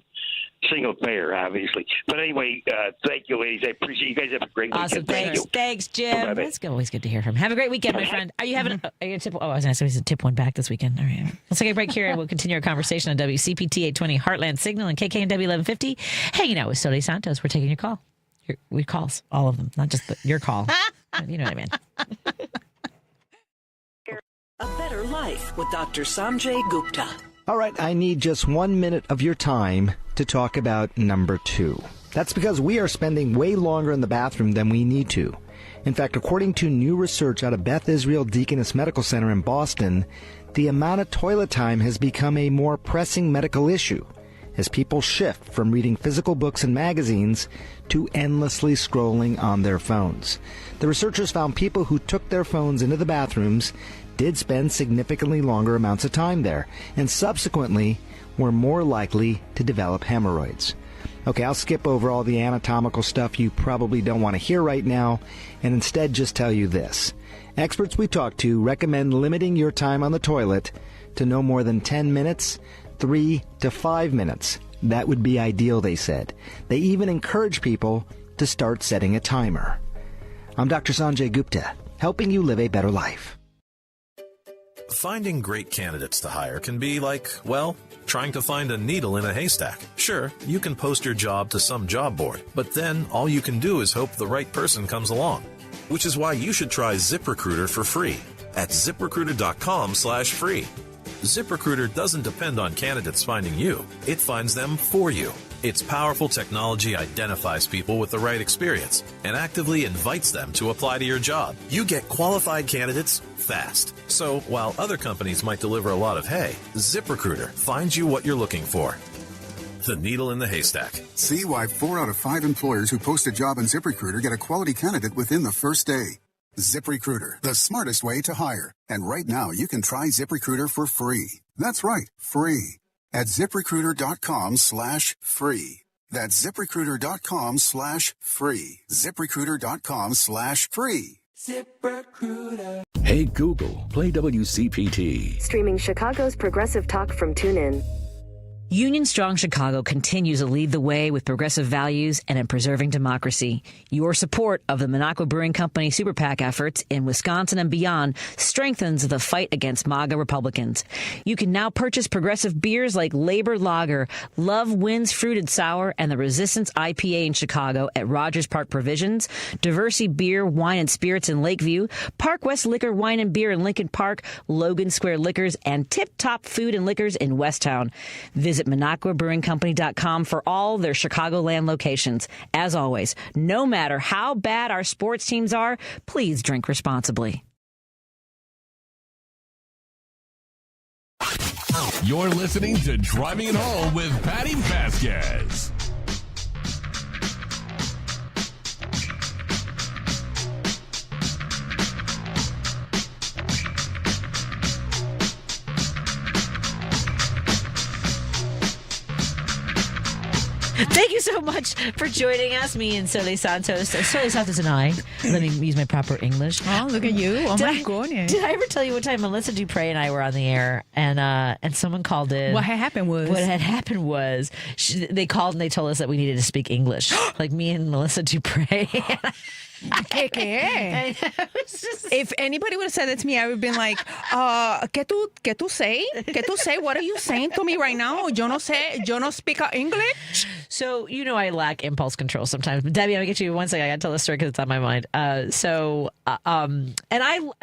single payer, obviously. But anyway, thank you, ladies. I appreciate you guys. Have a great weekend. Awesome. Thank you. Thanks, Jim. It's always good to hear from him. Have a great weekend, my friend. Are you having are you gonna tip? Oh, I was going to say tip one back this weekend. All right. Let's take a break here and we'll continue our conversation on WCPT 820 Heartland Signal and KKNW 1150. Hanging out with Soli Santos. We're taking your call. Your calls, all of them, not just your call. You know what I mean. A better life with Dr. Sanjay Gupta. All right, I need just 1 minute of your time to talk about number 2. That's because we are spending way longer in the bathroom than we need to. In fact, according to new research out of Beth Israel Deaconess Medical Center in Boston, the amount of toilet time has become a more pressing medical issue as people shift from reading physical books and magazines to endlessly scrolling on their phones. The researchers found people who took their phones into the bathrooms did spend significantly longer amounts of time there, and subsequently were more likely to develop hemorrhoids. Okay, I'll skip over all the anatomical stuff you probably don't want to hear right now, and instead just tell you this. Experts we talked to recommend limiting your time on the toilet to no more than 10 minutes, 3 to 5 minutes. That would be ideal, they said. They even encourage people to start setting a timer. I'm Dr. Sanjay Gupta, helping you live a better life. Finding great candidates to hire can be like, well, trying to find a needle in a haystack. Sure, you can post your job to some job board, but then all you can do is hope the right person comes along. Which is why you should try ZipRecruiter for free at ZipRecruiter.com/free. ZipRecruiter doesn't depend on candidates finding you. It finds them for you. Its powerful technology identifies people with the right experience and actively invites them to apply to your job. You get qualified candidates fast. So while other companies might deliver a lot of hay, ZipRecruiter finds you what you're looking for. The needle in the haystack. See why 4 out of 5 employers who post a job on ZipRecruiter get a quality candidate within the first day. ZipRecruiter, the smartest way to hire. And right now, you can try ZipRecruiter for free. That's right, free. At ZipRecruiter.com/free. That's ZipRecruiter.com/free. ZipRecruiter.com/free. ZipRecruiter. Hey Google, play WCPT. Streaming Chicago's progressive talk from TuneIn. Union Strong Chicago continues to lead the way with progressive values and in preserving democracy. Your support of the Minneapolis Brewing Company Super PAC efforts in Wisconsin and beyond strengthens the fight against MAGA Republicans. You can now purchase progressive beers like Labor Lager, Love Wins Fruited Sour, and the Resistance IPA in Chicago at Rogers Park Provisions, Diversity Beer, Wine and Spirits in Lakeview, Park West Liquor, Wine and Beer in Lincoln Park, Logan Square Liquors, and Tip Top Food and Liquors in Westtown. Visit MinneapolisBrewingCompany.com for all their Chicagoland locations. As always, no matter how bad our sports teams are, please drink responsibly. You're listening to Driving It Home with Patti Vasquez. Thank you so much for joining us, me and Soli Santos. Soli Santos and I. Let me use my proper English. Oh, look at you. Oh, my goodness. Did I ever tell you one time Melissa Dupre and I were on the air and someone called in? What had happened was they called and they told us that we needed to speak English. Like me and Melissa Dupre. If anybody would have said that to me, I would have been like, ¿qué tú say? What are you saying to me right now? Yo no speak English. So, I lack impulse control sometimes. But Debbie, I'm going to get you one second. I got to tell the story because it's on my mind.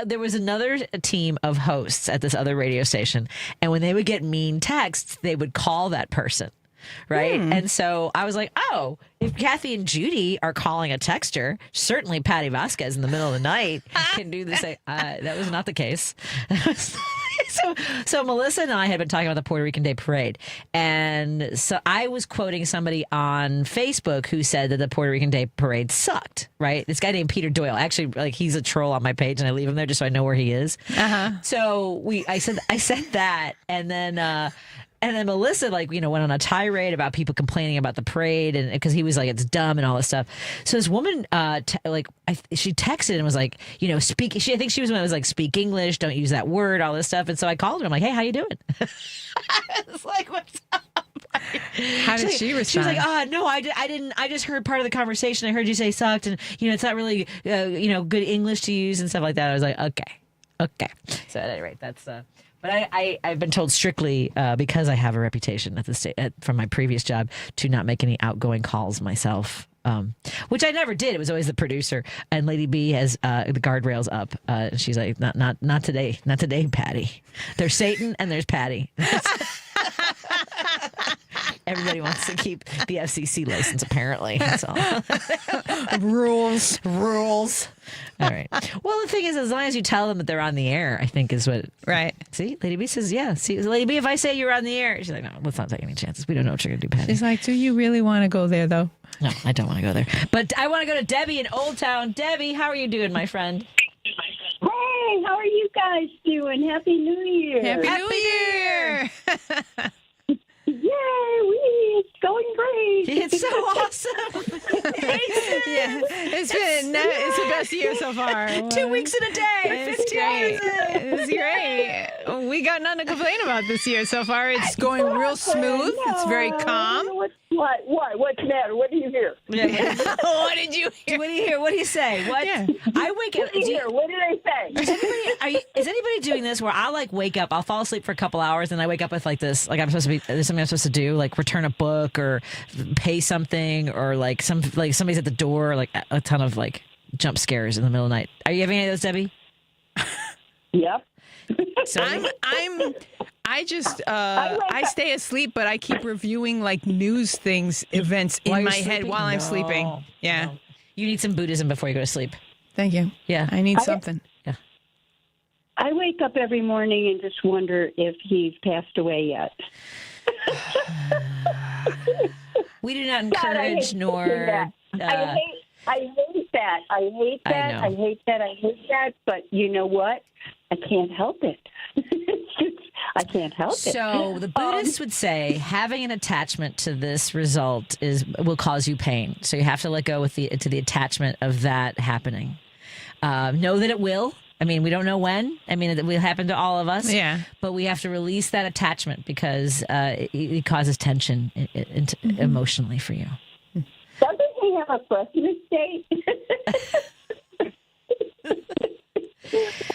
There was another team of hosts at this other radio station. And when they would get mean texts, they would call that person. Right. And so I was like, oh, if Kathy and Judy are calling a texter, certainly Patti Vasquez in the middle of the night can do the same. That was not the case. So Melissa and I had been talking about the Puerto Rican Day Parade. And so I was quoting somebody on Facebook who said that the Puerto Rican Day Parade sucked. Right. This guy named Peter Doyle. Actually, like, he's a troll on my page and I leave him there just so I know where he is. So I said that. And then Melissa, went on a tirade about people complaining about the parade, and because he was like, it's dumb and all this stuff. So this woman, she texted and was like, speak. I think she was when it was like, speak English, don't use that word, all this stuff. And so I called her. I'm like, hey, how you doing? I was like, what's up? How did she respond? She was like, no, I didn't. I just heard part of the conversation. I heard you say sucked, and it's not really, good English to use and stuff like that. I was like, okay. So at any rate, that's. But I've been told strictly because I have a reputation at the from my previous job to not make any outgoing calls myself, which I never did. It was always the producer. And Lady B has the guardrails up. She's like, not today, Patty. There's Satan and there's Patty. Everybody wants to keep the FCC license, apparently. That's all. Rules. All right. Well, the thing is, as long as you tell them that they're on the air, I think is what. Right. See, Lady B says, yeah. See, Lady B, if I say you're on the air, she's like, no, let's not take any chances. We don't know what you're going to do, Patty. She's like, do you really want to go there, though? No, I don't want to go there. But I want to go to Debbie in Old Town. Debbie, how are you doing, my friend? Hey, how are you guys doing? Happy New Year. Happy New Year. Yay, it's going great. It's so awesome. It's the best year so far. 2 weeks in a day. 50 hours in. It's great. We got nothing to complain about this year so far. It's going real smooth. It's very calm. What? What's the matter? What do you hear? What did you hear? What do you hear? What do you say? What? Yeah. I wake up. What do you hear? What did I say? Is anybody doing this where I wake up, I'll fall asleep for a couple hours and I wake up with this, there's something I'm supposed to do, like return a book or pay something, or somebody's at the door, a ton of jump scares in the middle of the night. Are you having any of those, Debbie? Yep. So I stay asleep, but I keep reviewing news things, events in my head while I'm sleeping. Yeah. No. You need some Buddhism before you go to sleep. Thank you. Yeah. I need something. Yeah. I wake up every morning and just wonder if he's passed away yet. We do not encourage nor. I hate that. I hate that. But you know what? I can't help it. I can't help it. So the Buddhists would say having an attachment to this result will cause you pain. So you have to let go to the attachment of that happening. Know that it will. I mean, we don't know when. I mean, it will happen to all of us. Yeah. But we have to release that attachment because it causes tension emotionally for you. Doesn't he have a Christmas date?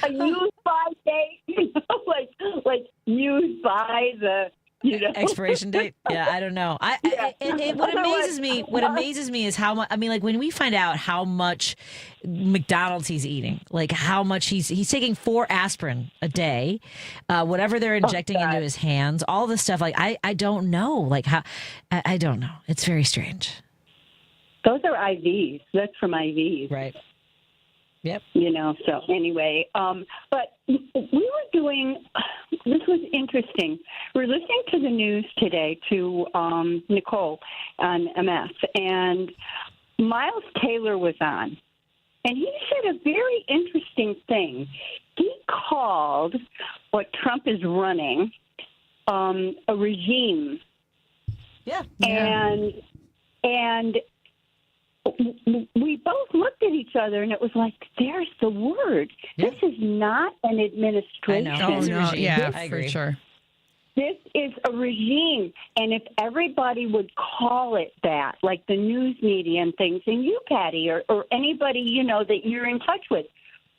A used by date, like used by the expiration date. Yeah, I don't know. What amazes me is how much. I mean, when we find out how much McDonald's he's eating, how much he's taking 4 aspirin a day, whatever they're injecting into his hands, all this stuff. I don't know. I don't know. It's very strange. Those are IVs. That's from IVs, right? Yep. So anyway, but we were doing, this was interesting. We're listening to the news today to Nicole on MS, and Miles Taylor was on, and he said a very interesting thing. He called what Trump is running a regime. Yeah. And And we both looked at each other, and it was like, there's the word. Yeah. This is not an administration. I know. Oh, no. Yeah, I agree. for sure. This is a regime, and if everybody would call it that, like the news media and things, and you, Patty, or anybody, you know, that you're in touch with,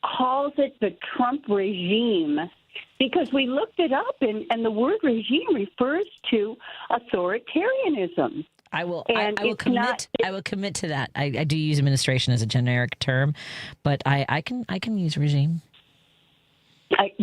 calls it the Trump regime, because we looked it up, and the word regime refers to authoritarianism. I will. And I will commit. I will commit to that. I do use administration as a generic term, but I can use regime.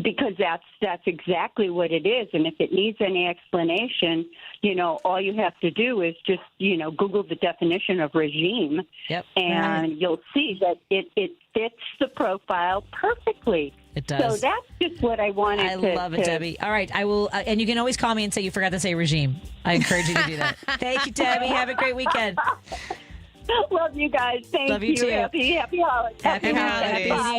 Because that's exactly what it is. And if it needs any explanation, you know, all you have to do is just, you know, Google the definition of regime. Yep. And you'll see that it fits the profile perfectly. It does. So that's just what I wanted to... I love it, Debbie. All right. I will. And you can always call me and say you forgot to say regime. I encourage you to do that. Thank you, Debbie. Have a great weekend. Love you guys. Thank Love you too. Happy holidays. Happy New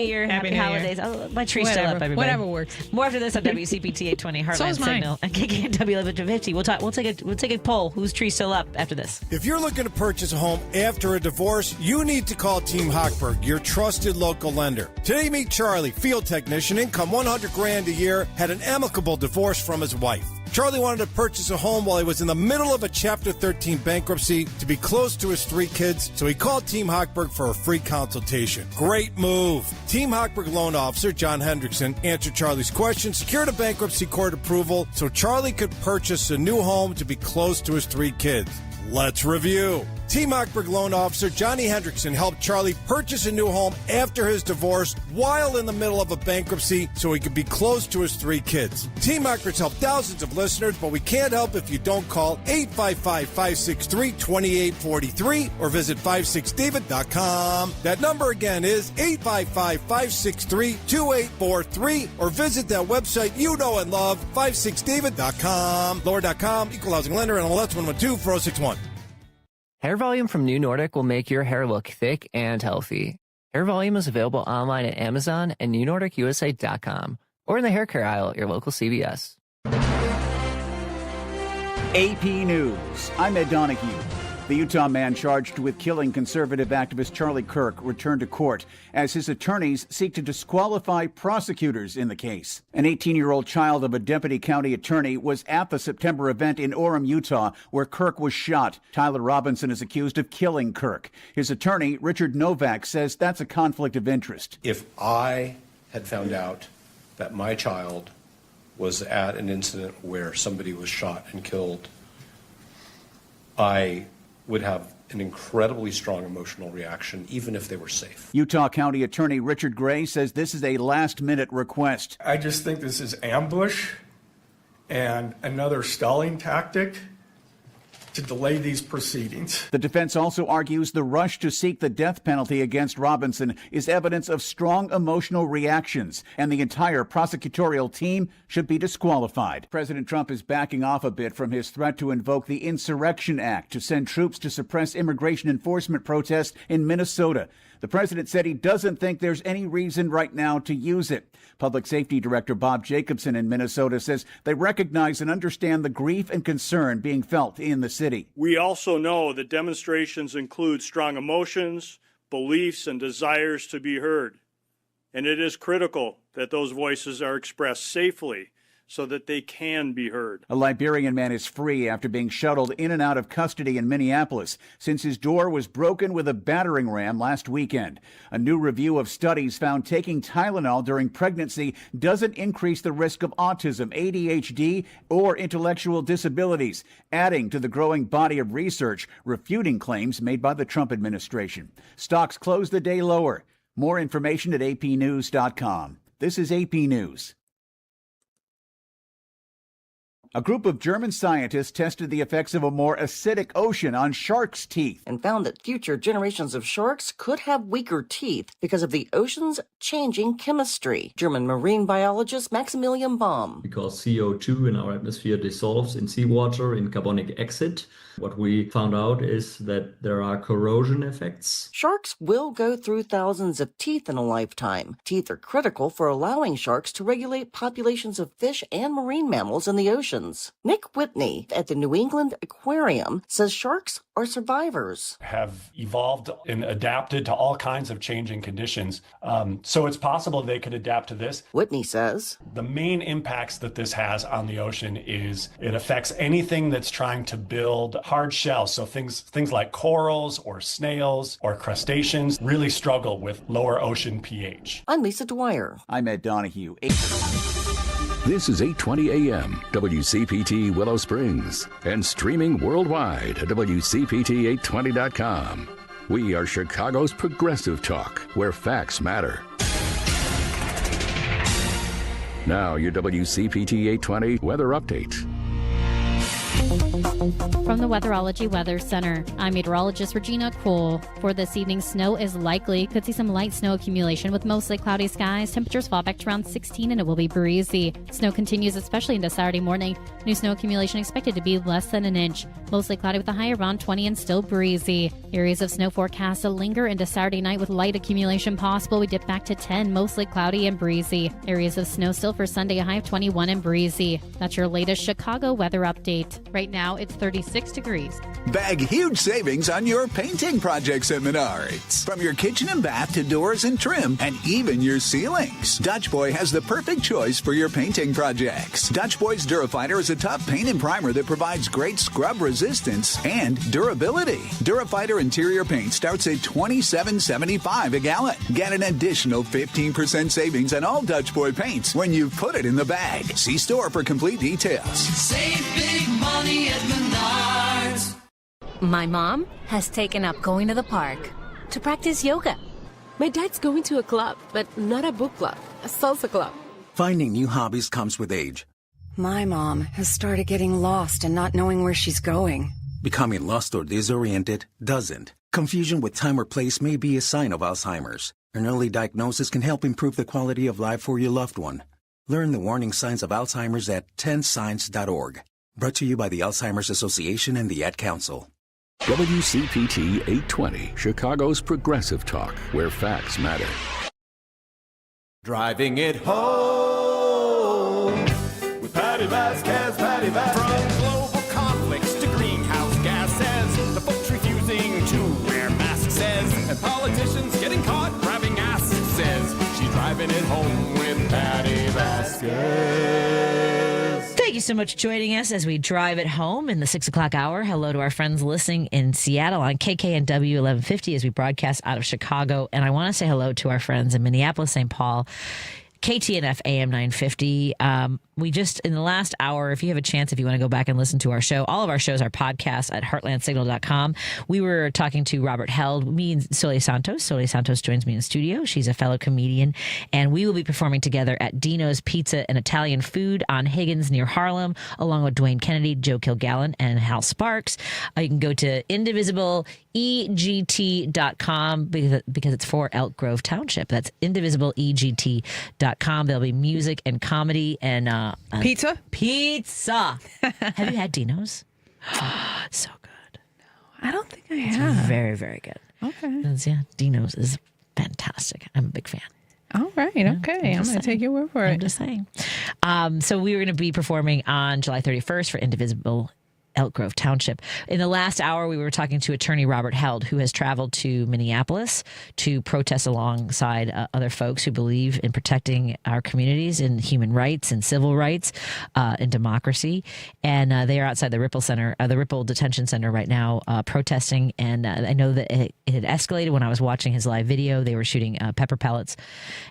Year. Happy holidays. Oh, my tree's still up, everybody. Whatever works. More after this on WCPT 820 Heartland Signal and KKNW 1150. We'll take a poll. Whose tree's still up after this? If you're looking to purchase a home after a divorce, you need to call Team Hochberg, your trusted local lender. Today, meet Charlie, field technician, income $100,000 a year, had an amicable divorce from his wife. Charlie wanted to purchase a home while he was in the middle of a Chapter 13 bankruptcy to be close to his 3 kids, so he called Team Hochberg for a free consultation. Great move. Team Hochberg loan officer John Hendrickson answered Charlie's questions, secured a bankruptcy court approval so Charlie could purchase a new home to be close to his 3 kids. Let's review. Team Hochberg loan officer Johnny Hendrickson helped Charlie purchase a new home after his divorce while in the middle of a bankruptcy so he could be close to his 3 kids. Team Hochberg's helped thousands of listeners, but we can't help if you don't call 855-563-2843 or visit 56david.com. That number again is 855-563-2843 or visit that website you know and love, 56david.com. Lower.com, equal housing lender, and LS 112-4061. Hair Volume from New Nordic will make your hair look thick and healthy. Hair Volume is available online at Amazon and newnordicusa.com or in the hair care aisle at your local CVS. AP News. I'm Ed Donahue. The Utah man charged with killing conservative activist Charlie Kirk returned to court as his attorneys seek to disqualify prosecutors in the case. An 18-year-old child of a Deputy County attorney was at the September event in Orem, Utah, where Kirk was shot. Tyler Robinson is accused of killing Kirk. His attorney, Richard Novak, says that's a conflict of interest. If I had found out that my child was at an incident where somebody was shot and killed, I would have an incredibly strong emotional reaction, even if they were safe. Utah County Attorney Richard Gray says this is a last-minute request. I just think this is ambush and another stalling tactic to delay these proceedings. The defense also argues the rush to seek the death penalty against Robinson is evidence of strong emotional reactions, and the entire prosecutorial team should be disqualified. President Trump is backing off a bit from his threat to invoke the Insurrection Act to send troops to suppress immigration enforcement protests in Minnesota. The president said he doesn't think there's any reason right now to use it. Public Safety Director Bob Jacobson in Minnesota says they recognize and understand the grief and concern being felt in the city. We also know that demonstrations include strong emotions, beliefs, and desires to be heard. And it is critical that those voices are expressed safely so that they can be heard. A Liberian man is free after being shuttled in and out of custody in Minneapolis since his door was broken with a battering ram last weekend. A new review of studies found taking Tylenol during pregnancy doesn't increase the risk of autism, ADHD, or intellectual disabilities, adding to the growing body of research refuting claims made by the Trump administration. Stocks closed the day lower. More information at apnews.com. This is AP News. A group of German scientists tested the effects of a more acidic ocean on sharks' teeth and found that future generations of sharks could have weaker teeth because of the ocean's changing chemistry. German marine biologist Maximilian Baum. Because CO2 in our atmosphere dissolves in seawater in carbonic acid, what we found out is that there are corrosion effects. Sharks will go through thousands of teeth in a lifetime. Teeth are critical for allowing sharks to regulate populations of fish and marine mammals in the ocean. oceans. Nick Whitney at the New England Aquarium says sharks are survivors. Have evolved and adapted to all kinds of changing conditions. So it's possible they could adapt to this. Whitney says the main impacts that this has on the ocean is it affects anything that's trying to build hard shells. So things like corals or snails or crustaceans really struggle with lower ocean pH. I'm Lisa Dwyer. I'm Ed Donahue. This is 820 AM, WCPT Willow Springs, and streaming worldwide at WCPT820.com. We are Chicago's progressive talk, where facts matter. Now, your WCPT 820 weather update. From the Weatherology Weather Center, I'm meteorologist Regina Cole. For this evening, snow is likely. Could see some light snow accumulation with mostly cloudy skies. Temperatures fall back to around 16 and it will be breezy. Snow continues, especially into Saturday morning. New snow accumulation expected to be less than an inch. Mostly cloudy with a high around 20 and still breezy. Areas of snow forecast to linger into Saturday night with light accumulation possible. We dip back to 10, mostly cloudy and breezy. Areas of snow still for Sunday, a high of 21 and breezy. That's your latest Chicago weather update. Right now, it's 36 degrees. Bag huge savings on your painting projects at Menards. From your kitchen and bath to doors and trim, and even your ceilings. Dutch Boy has the perfect choice for your painting projects. Dutch Boy's Durafighter is a tough paint and primer that provides great scrub resistance and durability. Durafighter interior paint starts at $27.75 a gallon. Get an additional 15% savings on all Dutch Boy paints when you put it in the bag. See store for complete details. Save big money at Menards. My mom has taken up going to the park to practice yoga. My dad's going to a club, but not a book club, a salsa club. Finding new hobbies comes with age. My mom has started getting lost and not knowing where she's going. Becoming lost or disoriented doesn't. Confusion with time or place may be a sign of Alzheimer's. An early diagnosis can help improve the quality of life for your loved one. Learn the warning signs of Alzheimer's at 10signs.org. Brought to you by the Alzheimer's Association and the Ad Council. WCPT 820, Chicago's progressive talk, where facts matter. Driving it home with Patti Vasquez, Patti Vasquez. From global conflicts to greenhouse gases, the folks refusing to wear masks says, and politicians getting caught grabbing asses says, she's driving it home with Patti Vasquez. Thank you so much for joining us as we drive it home in the 6 o'clock hour. Hello to our friends listening in Seattle on KKNW 1150 as we broadcast out of Chicago. And I want to say hello to our friends in Minneapolis, St. Paul, KTNF AM 950. We just, in the last hour, if you have a chance, if you want to go back and listen to our show, all of our shows are podcasts at heartlandsignal.com. We were talking to Robert Held, me and Soli Santos. Soli Santos joins me in the studio. She's a fellow comedian, and we will be performing together at Dino's Pizza and Italian Food on Higgins near Harlem, along with Dwayne Kennedy, Joe Kilgallen, and Hal Sparks. You can go to indivisibleegt.com because it's for Elk Grove Township. That's indivisibleegt.com. There'll be music and comedy and pizza. Have you had Dino's? So good. No, I don't think I have. It's very, very good. Okay. Yeah, Dino's is fantastic. I'm a big fan. All right. Okay. I'm going to take your word for it. I'm just saying. So we were going to be performing on July 31st for Indivisible Elk Grove Township. In the last hour, we were talking to attorney Robert Held, who has traveled to Minneapolis to protest alongside other folks who believe in protecting our communities and human rights and civil rights and democracy. And they are outside the Ripple Center, the Ripple Detention Center right now, protesting. And I know that it had escalated when I was watching his live video. They were shooting pepper pellets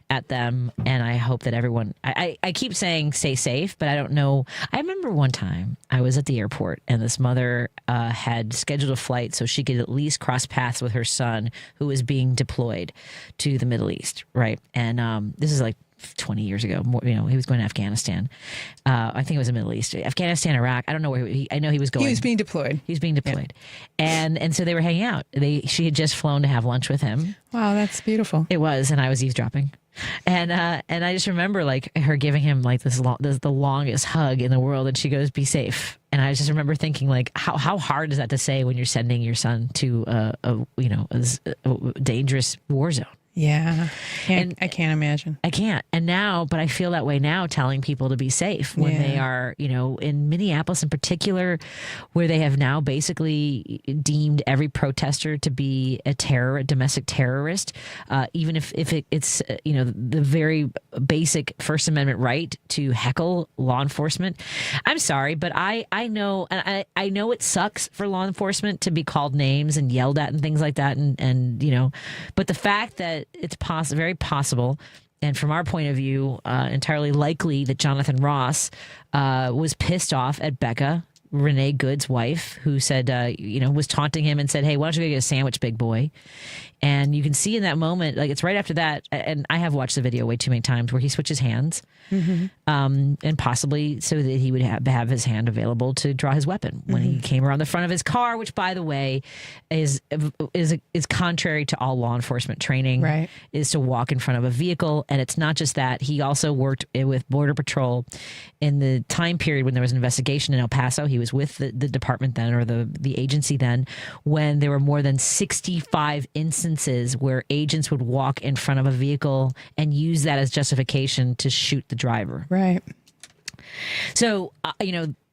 at them. And I hope that everyone, I keep saying stay safe, but I don't know. I remember one time I was at the airport and this mother had scheduled a flight so she could at least cross paths with her son who was being deployed to the Middle East, right? And this is like 20 years ago. He was going to Afghanistan. I think it was the Middle East. Afghanistan, Iraq. I don't know where I know he was going. He was being deployed. Yeah. And so they were hanging out. She had just flown to have lunch with him. Wow, that's beautiful. It was, and I was eavesdropping. And I just remember like her giving him like the longest hug in the world, and she goes, "Be safe." And I just remember thinking like, how hard is that to say when you're sending your son to a dangerous war zone? Yeah. I can't imagine. I can't. And now, but I feel that way now, telling people to be safe when they are, in Minneapolis in particular, where they have now basically deemed every protester to be a domestic terrorist, even if it's, the very basic First Amendment right to heckle law enforcement. I'm sorry, but I know, and I know it sucks for law enforcement to be called names and yelled at and things like that. And but the fact that it's very possible, and from our point of view, entirely likely that Jonathan Ross was pissed off at Becca, Renee Good's wife, who said, was taunting him and said, "Hey, why don't you go get a sandwich, big boy?" And you can see in that moment, like it's right after that, and I have watched the video way too many times, where he switches hands, and possibly so that he would have his hand available to draw his weapon when he came around the front of his car, which, by the way, is contrary to all law enforcement training. Right, is to walk in front of a vehicle, and it's not just that. He also worked with Border Patrol in the time period when there was an investigation in El Paso. He was with the department then, or the agency then, when there were more than 65 instances where agents would walk in front of a vehicle and use that as justification to shoot the driver. Right. So,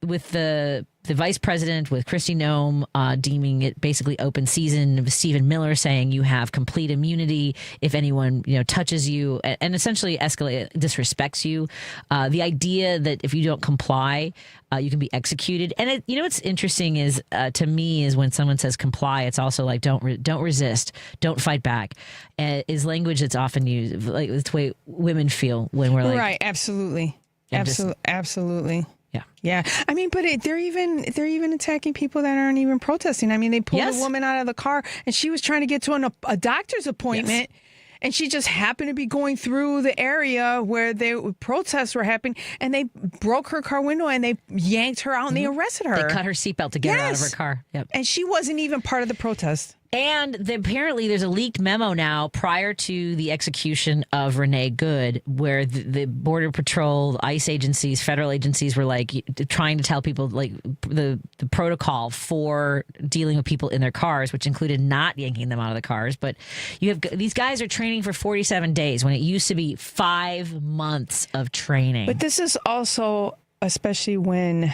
with the vice president, with Kristi Noem deeming it basically open season, Stephen Miller saying you have complete immunity if anyone touches you and essentially disrespects you. The idea that if you don't comply, you can be executed. And what's interesting is to me is when someone says comply, it's also like don't resist, don't fight back. Is language that's often used, like it's the way women feel when we're like, right, absolutely. Absolutely. Yeah. Yeah. I mean, but they're even attacking people that aren't even protesting. I mean, they pulled a woman out of the car and she was trying to get to a doctor's appointment. Yes. And she just happened to be going through the area where the protests were happening, and they broke her car window and they yanked her out and they arrested her. They cut her seatbelt to get her out of her car. Yep. And she wasn't even part of the protest. And apparently there's a leaked memo now prior to the execution of Renee Good, where the Border Patrol, ICE agencies, federal agencies were like trying to tell people like the protocol for dealing with people in their cars, which included not yanking them out of the cars. But these guys are training for 47 days when it used to be 5 months of training. But this is also, especially when,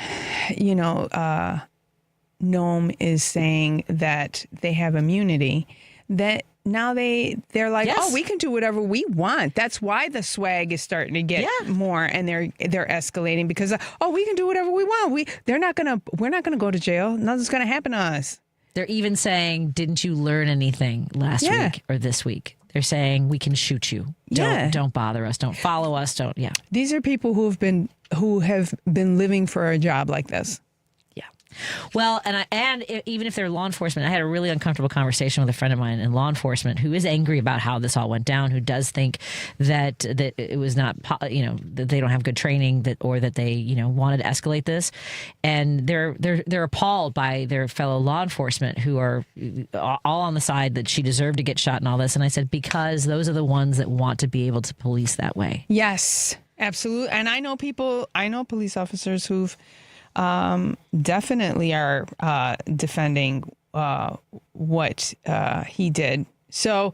Noem is saying that they have immunity, that now they're like, oh, we can do whatever we want. That's why the swag is starting to get more, and they're escalating because we can do whatever we want. We're not gonna go to jail. Nothing's gonna happen to us. They're even saying, didn't you learn anything last week or this week? They're saying we can shoot you. Don't bother us. Don't follow us. Don't. Yeah. These are people who have been living for a job like this. Well, and even if they're law enforcement, I had a really uncomfortable conversation with a friend of mine in law enforcement who is angry about how this all went down, who does think that it was not, that they don't have good training, or that they, wanted to escalate this. And they're appalled by their fellow law enforcement who are all on the side that she deserved to get shot and all this. And I said, because those are the ones that want to be able to police that way. Yes, absolutely. And I know police officers who've definitely are defending what he did. So,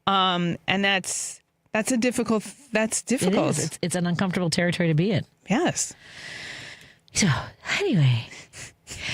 and that's difficult. It is. It's an uncomfortable territory to be in. Yes. So anyway,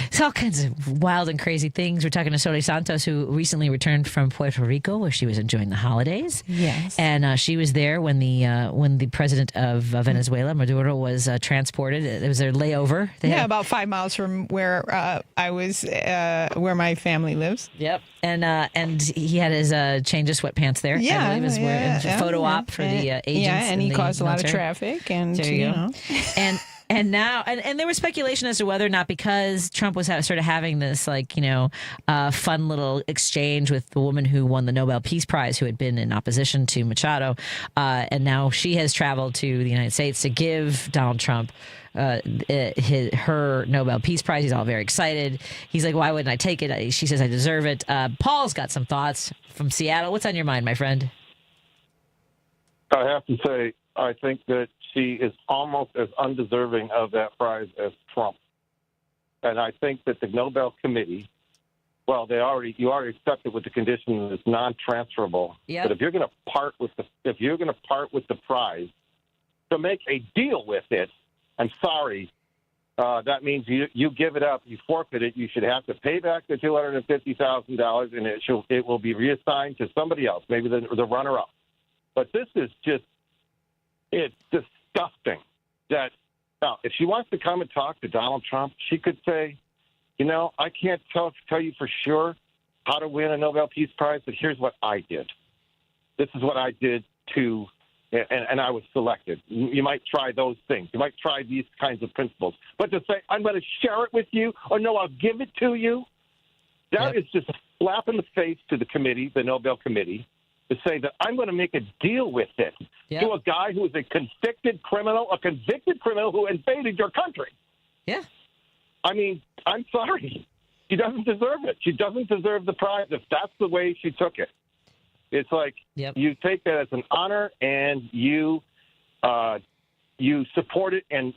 it's all kinds of wild and crazy things. We're talking to Soli Santos, who recently returned from Puerto Rico, where she was enjoying the holidays. Yes, and she was there when the president of Venezuela, Maduro, was transported. It was their layover. About 5 miles from where I was, where my family lives. Yep, and he had his change of sweatpants there. Yeah, I believe a photo op for the agents. Yeah, and he caused a lot of traffic, and there you go. And now, and there was speculation as to whether or not, because Trump was sort of having this, fun little exchange with the woman who won the Nobel Peace Prize, who had been in opposition to Machado, and now she has traveled to the United States to give Donald Trump her Nobel Peace Prize. He's all very excited. He's like, why wouldn't I take it? She says, I deserve it. Paul's got some thoughts from Seattle. What's on your mind, my friend? I have to say, I think that she is almost as undeserving of that prize as Trump. And I think that the Nobel Committee well, you already accepted with the condition that it's non-transferable. Yep. But if you're going to part with the prize to make a deal with it, I'm sorry, that means you give it up, you forfeit it. You should have to pay back the $250,000, and it will be reassigned to somebody else, maybe the runner-up. But this is it's disgusting. That now, if she wants to come and talk to Donald Trump, she could say, I can't tell you for sure how to win a Nobel Peace Prize, but here's what I did. This is what I did and I was selected. You might try those things. You might try these kinds of principles. But to say, I'm going to share it with you, or no, I'll give it to you, that is just a slap in the face to the committee, the Nobel Committee, to say that I'm going to make a deal with it to a guy who is a convicted criminal who invaded your country. Yeah. I mean, I'm sorry. She doesn't deserve it. She doesn't deserve the prize if that's the way she took it. It's like you take that as an honor and you support it and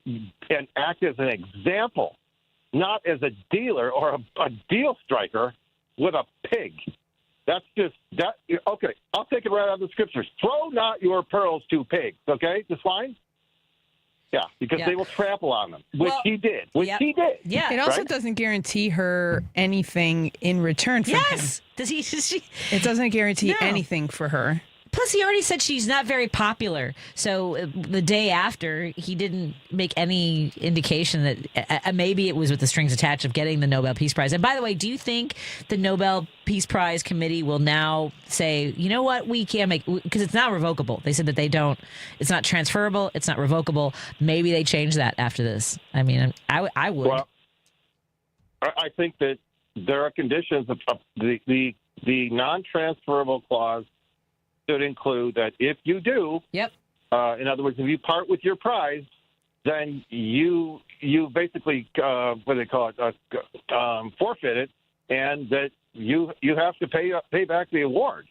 act as an example, not as a dealer or a deal striker with a pig. That's just that. Okay, I'll take it right out of the scriptures. Throw not your pearls to pigs. Okay, just fine. Yeah, because they will trample on them, which he did. Yeah. It also doesn't guarantee her anything in return for him. Yes. Does she? It doesn't guarantee anything for her. Plus, he already said she's not very popular. So the day after, he didn't make any indication that maybe it was with the strings attached of getting the Nobel Peace Prize. And by the way, do you think the Nobel Peace Prize committee will now say, you know what, we can't make, because it's not revocable. They said that it's not transferable, it's not revocable. Maybe they change that after this. I mean, I would. Well, I think that there are conditions of the non-transferable clause should include that if you do, in other words, if you part with your prize, then you basically what do they call it, forfeit it, and that you have to pay back the award.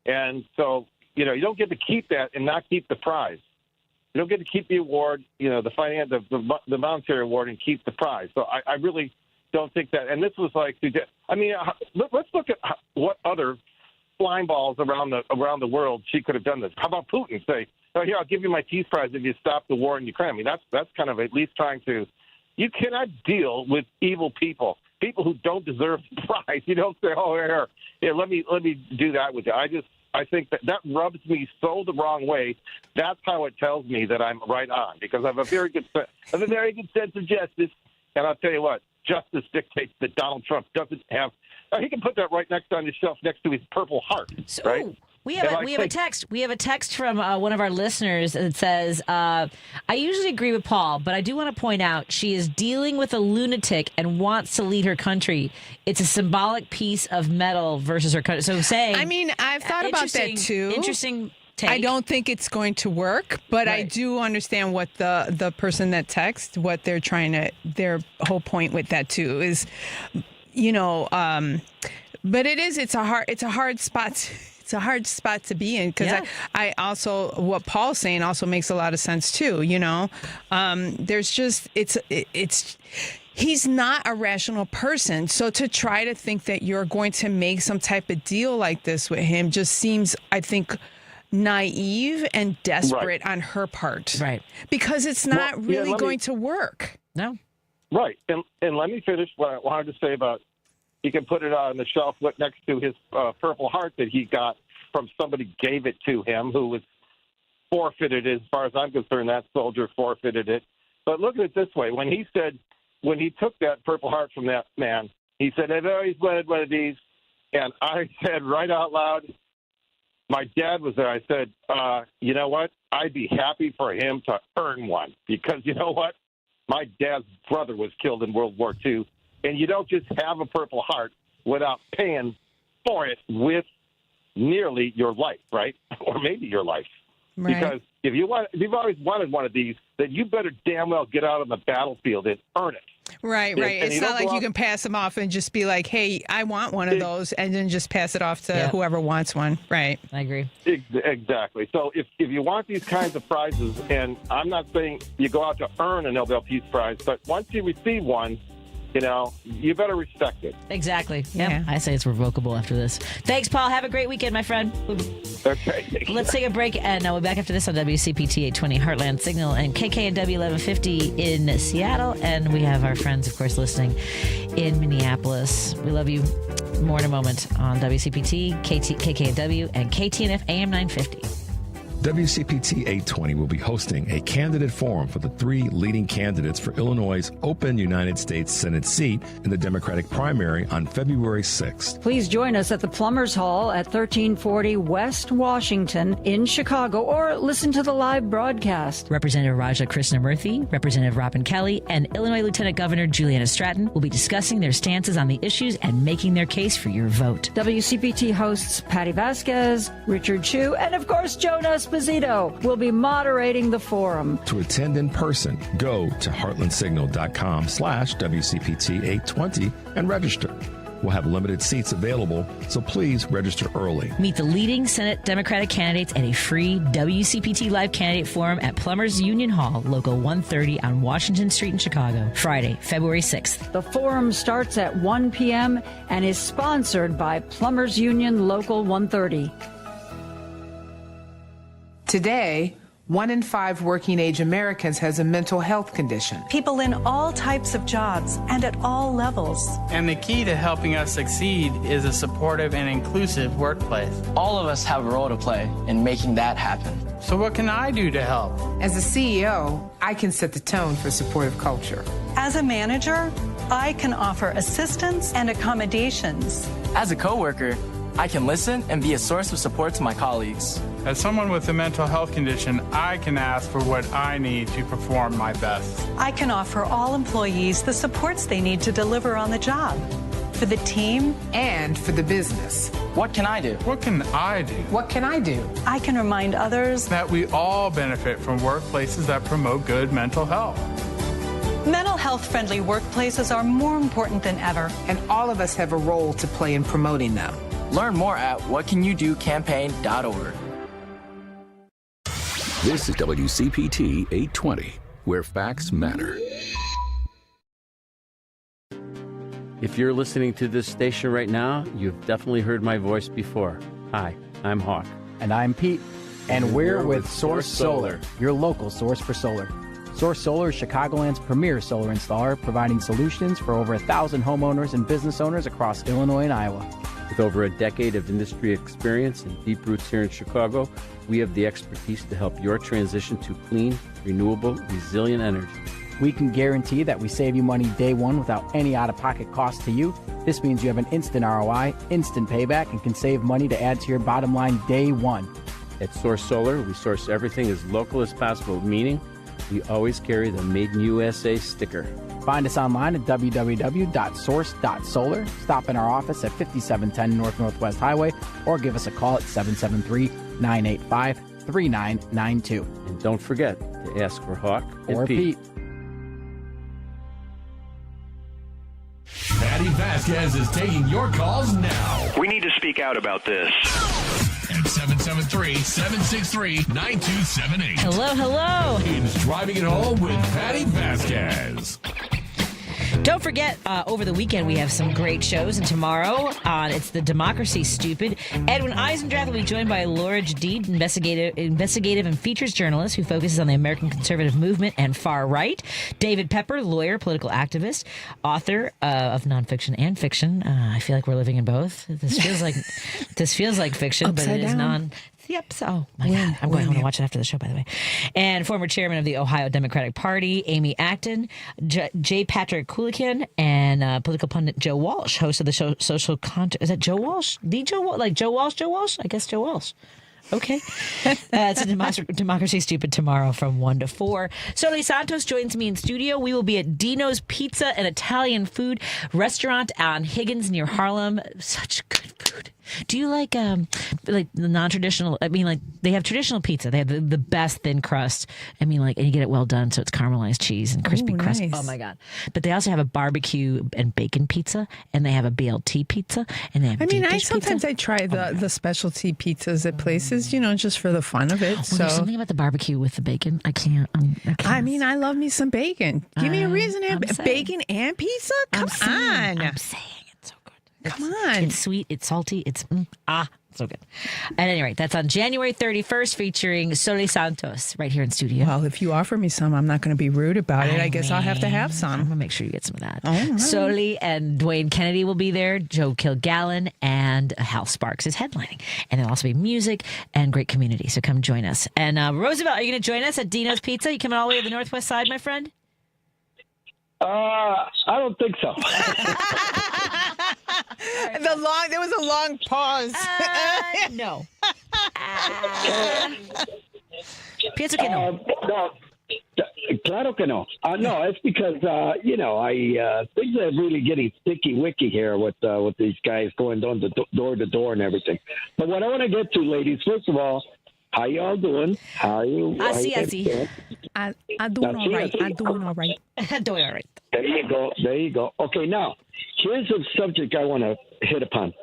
And so you don't get to keep that and not keep the prize. You don't get to keep the award, the monetary award, and keep the prize. So I really don't think that. And this was like, I mean, let's look at what other flying balls around the world she could have done this. How about Putin say, "Oh, here, I'll give you my peace prize if you stop the war in Ukraine"? I mean, that's kind of at least trying to. You cannot deal with evil people who don't deserve the prize. You don't say, "Oh, here, let me do that with you." I think that rubs me so the wrong way. That's how it tells me that I'm right on, because I have a very good sense of justice. And I'll tell you what, justice dictates that Donald Trump doesn't have. He can put that right next on his shelf next to his Purple Heart, right? We have a text. We have a text from one of our listeners that says, "I usually agree with Paul, but I do want to point out she is dealing with a lunatic and wants to lead her country. It's a symbolic piece of metal versus her country." So saying, I mean, I've thought about that too. Interesting take. I don't think it's going to work, but I do understand what the person that texts, what they're trying to. Their whole point with that too is, but it's a hard spot. It's a hard spot to be in, because I also, what Paul's saying also makes a lot of sense too. There's just he's not a rational person. So to try to think that you're going to make some type of deal like this with him just seems, I think, naive and desperate on her part. Right. Because it's not really going to work. No. Right. And let me finish what I wanted to say about he can put it on the shelf next to his Purple Heart that he got from somebody gave it to him who was forfeited. As far as I'm concerned, that soldier forfeited it. But look at it this way. When he took that Purple Heart from that man, he said, "I've always wanted one of these." And I said right out loud, my dad was there. I said, you know what? I'd be happy for him to earn one, because you know what? My dad's brother was killed in World War II. And you don't just have a Purple Heart without paying for it with nearly your life, right? Or maybe your life. Right. Because if you've always wanted one of these, then you better damn well get out on the battlefield and earn it. Right. And it's not like you can pass them off and just be like, "Hey, I want one of those," and then just pass it off to whoever wants one. Right. I agree. Exactly. So if you want these kinds of prizes, and I'm not saying you go out to earn a Nobel Peace Prize, but once you receive one, you better respect it. Exactly. Yeah. I say it's revocable after this. Thanks, Paul. Have a great weekend, my friend. Okay. Let's take a break, and we'll be back after this on WCPT 820 Heartland Signal and KKNW 1150 in Seattle. And we have our friends, of course, listening in Minneapolis. We love you. More in a moment on WCPT, KKNW, and KTNF AM 950. WCPT 820 will be hosting a candidate forum for the 3 leading candidates for Illinois' open United States Senate seat in the Democratic primary on February 6th. Please join us at the Plumbers Hall at 1340 West Washington in Chicago, or listen to the live broadcast. Representative Raja Krishnamurthy, Representative Robin Kelly, and Illinois Lieutenant Governor Juliana Stratton will be discussing their stances on the issues and making their case for your vote. WCPT hosts Patti Vasquez, Richard Chu, and of course Jonah Esposito will be moderating the forum. To attend in person, go to heartlandsignal.com/WCPT820 and register. We'll have limited seats available, so please register early. Meet the leading Senate Democratic candidates at a free WCPT Live Candidate Forum at Plumbers Union Hall, Local 130 on Washington Street in Chicago, Friday, February 6th. The forum starts at 1 p.m. and is sponsored by Plumbers Union Local 130. Today, 1 in 5 working-age Americans has a mental health condition. People in all types of jobs and at all levels. And the key to helping us succeed is a supportive and inclusive workplace. All of us have a role to play in making that happen. So what can I do to help? As a CEO, I can set the tone for supportive culture. As a manager, I can offer assistance and accommodations. As a coworker, I can listen and be a source of support to my colleagues. As someone with a mental health condition, I can ask for what I need to perform my best. I can offer all employees the supports they need to deliver on the job. For the team and for the business. What can I do? What can I do? What can I do? I can remind others that we all benefit from workplaces that promote good mental health. Mental health-friendly workplaces are more important than ever. And all of us have a role to play in promoting them. Learn more at whatcanyoudocampaign.org. This is WCPT 820, where facts matter. If you're listening to this station right now, you've definitely heard my voice before. Hi, I'm Hawk. And I'm Pete. And we're with Source Solar, your local source for solar. Source Solar is Chicagoland's premier solar installer, providing solutions for over 1,000 homeowners and business owners across Illinois and Iowa. With over a decade of industry experience and deep roots here in Chicago, we have the expertise to help your transition to clean, renewable, resilient energy. We can guarantee that we save you money day one without any out-of-pocket cost to you. This means you have an instant ROI, instant payback, and can save money to add to your bottom line day one. At Source Solar, we source everything as local as possible, meaning we always carry the Made in USA sticker. Find us online at www.source.solar. Stop in our office at 5710 North Northwest Highway or give us a call at 773-985-3992. And don't forget to ask for Hawk or and Pete. Patti Vasquez is taking your calls now. We need to speak out about this. At 773-763-9278. Hello. It's Driving It Home with Patti Vasquez. Don't forget, over the weekend, we have some great shows. And tomorrow, it's The Democracy Stupid. Edwin Eisendrath will be joined by Laura Jadid, investigative and features journalist who focuses on the American conservative movement and far right. David Pepper, lawyer, political activist, author of nonfiction and fiction. I feel like we're living in both. This feels like fiction, but it is non. Yep. So, oh my God. I'm going home to watch it after the show, by the way. And former chairman of the Ohio Democratic Party, Amy Acton, J. Patrick Kulikin, and political pundit Joe Walsh, host of the show Social Content. Is that Joe Walsh? The Joe Walsh? Like Joe Walsh? Joe Walsh? I guess Joe Walsh. Okay. It's a Democracy Stupid tomorrow from 1 to 4. Soli Santos joins me in studio. We will be at Dino's Pizza and Italian Food Restaurant on Higgins near Harlem. Such good food. food. Do you like the non-traditional? I mean, like they have traditional pizza. They have the best thin crust. I mean, like, and you get it well done, so it's caramelized cheese and crispy crust. Nice. Oh my god! But they also have a barbecue and bacon pizza, and they have a BLT pizza, and they have. Sometimes I try the specialty pizzas at places, just for the fun of it. Well, so there's something about the barbecue with the bacon. I can't. I mean, I love me some bacon. Give me a reason to have bacon and pizza. Come on. I'm saying it's so good. Come on. It's sweet. It's salty. It's so good. At any rate, that's on January 31st, featuring Soli Santos right here in studio. Well, if you offer me some, I'm not going to be rude about it. I guess I'll have to have some. I'm going to make sure you get some of that. All right. Soli and Dwayne Kennedy will be there. Joe Kilgallen and Hal Sparks is headlining. And there'll also be music and great community. So come join us. And Roosevelt, are you going to join us at Dino's Pizza? You coming all the way to the Northwest Side, my friend? I don't think so. There was a long pause. No. Pienso que no. No. Claro que no. No, it's because things are really getting sticky wicky here with these guys going door to door and everything. But what I want to get to, ladies, first of all, how y'all doing? How are you? Así. I'm doing all right. I'm doing all right. Doing all right. There you go. Okay, now, here's a subject I want to hit upon.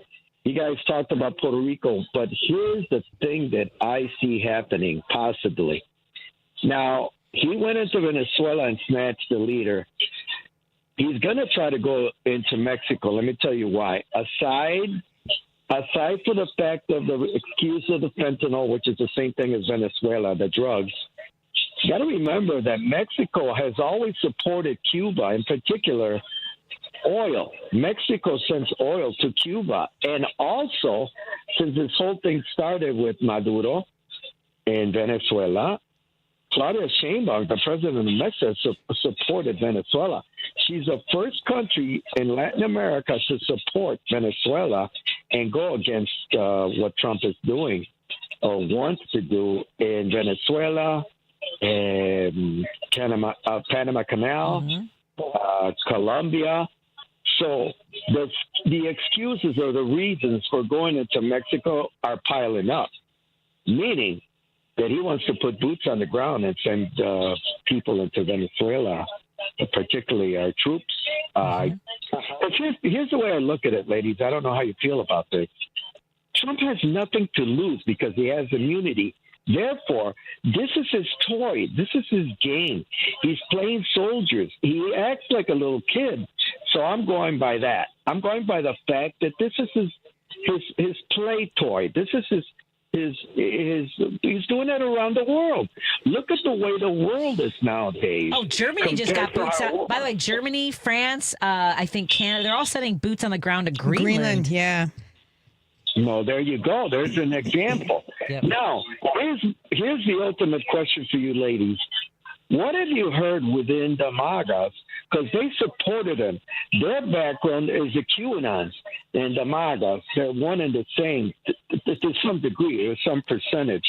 You guys talked about Puerto Rico, but here's the thing that I see happening, possibly. Now, he went into Venezuela and snatched the leader. He's going to try to go into Mexico. Let me tell you why. Aside for the fact of the excuse of the fentanyl, which is the same thing as Venezuela, the drugs, you got to remember that Mexico has always supported Cuba, in particular, oil. Mexico sends oil to Cuba. And also, since this whole thing started with Maduro in Venezuela, Claudia Sheinbaum, the president of Mexico, supported Venezuela. She's the first country in Latin America to support Venezuela and go against what Trump is doing or wants to do in Venezuela, Panama Canal, Colombia. So the excuses or the reasons for going into Mexico are piling up, meaning that he wants to put boots on the ground and send people into Venezuela, particularly our troops. But here's the way I look at it, ladies. I don't know how you feel about this. Trump has nothing to lose because he has immunity. Therefore, this is his toy. This is his game. He's playing soldiers. He acts like a little kid. So I'm going by that. I'm going by the fact that this is his play toy. This is he's doing it around the world. Look at the way the world is nowadays. Oh, Germany just got boots out. By the way, Germany, France, I think Canada, they're all sending boots on the ground to Greenland. Yeah. No, there you go. There's an example. Yep. Now, here's the ultimate question for you ladies. What have you heard within the MAGAs? Because they supported him. Their background is the QAnons and the MAGAs. They're one and the same to some degree, or some percentage.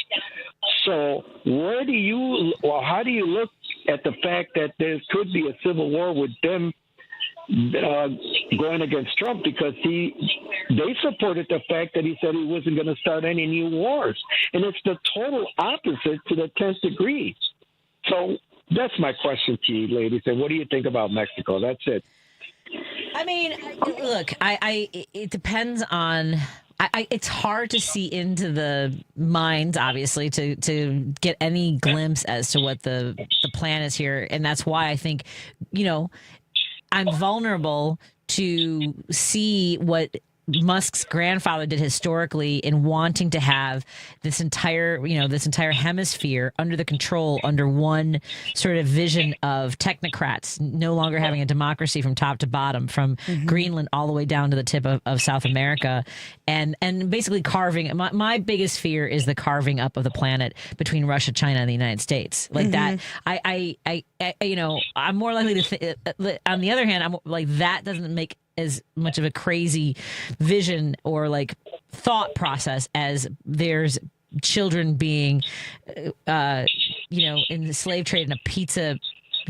So how do you look at the fact that there could be a civil war with them going against Trump, because they supported the fact that he said he wasn't going to start any new wars, and it's the total opposite to the 10th degree. So that's my question to you, ladies. And what do you think about Mexico? That's it. I mean, look, it depends on. It's hard to see into the minds, obviously, to get any glimpse as to what the plan is here, and that's why I think, I'm vulnerable to see what Musk's grandfather did historically in wanting to have this entire hemisphere under one sort of vision of technocrats, no longer having a democracy from top to bottom, from Greenland all the way down to the tip of South America, and basically carving. My biggest fear is the carving up of the planet between Russia, China, and the United States. Like that, I'm more likely to on the other hand, I'm like, that doesn't make as much of a crazy vision or like thought process as there's children being, in the slave trade in a pizza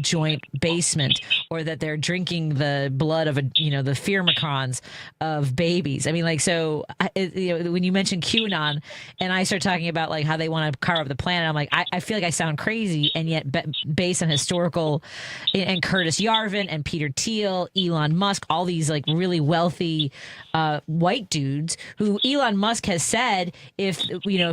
joint basement, or that they're drinking the blood of the Firmicrons of babies. I mean, like, so when you mention QAnon and I start talking about like how they want to carve up the planet, I'm like, I feel like I sound crazy, and yet based on historical, and Curtis Yarvin and Peter Thiel, Elon Musk, all these like really wealthy white dudes who Elon Musk has said if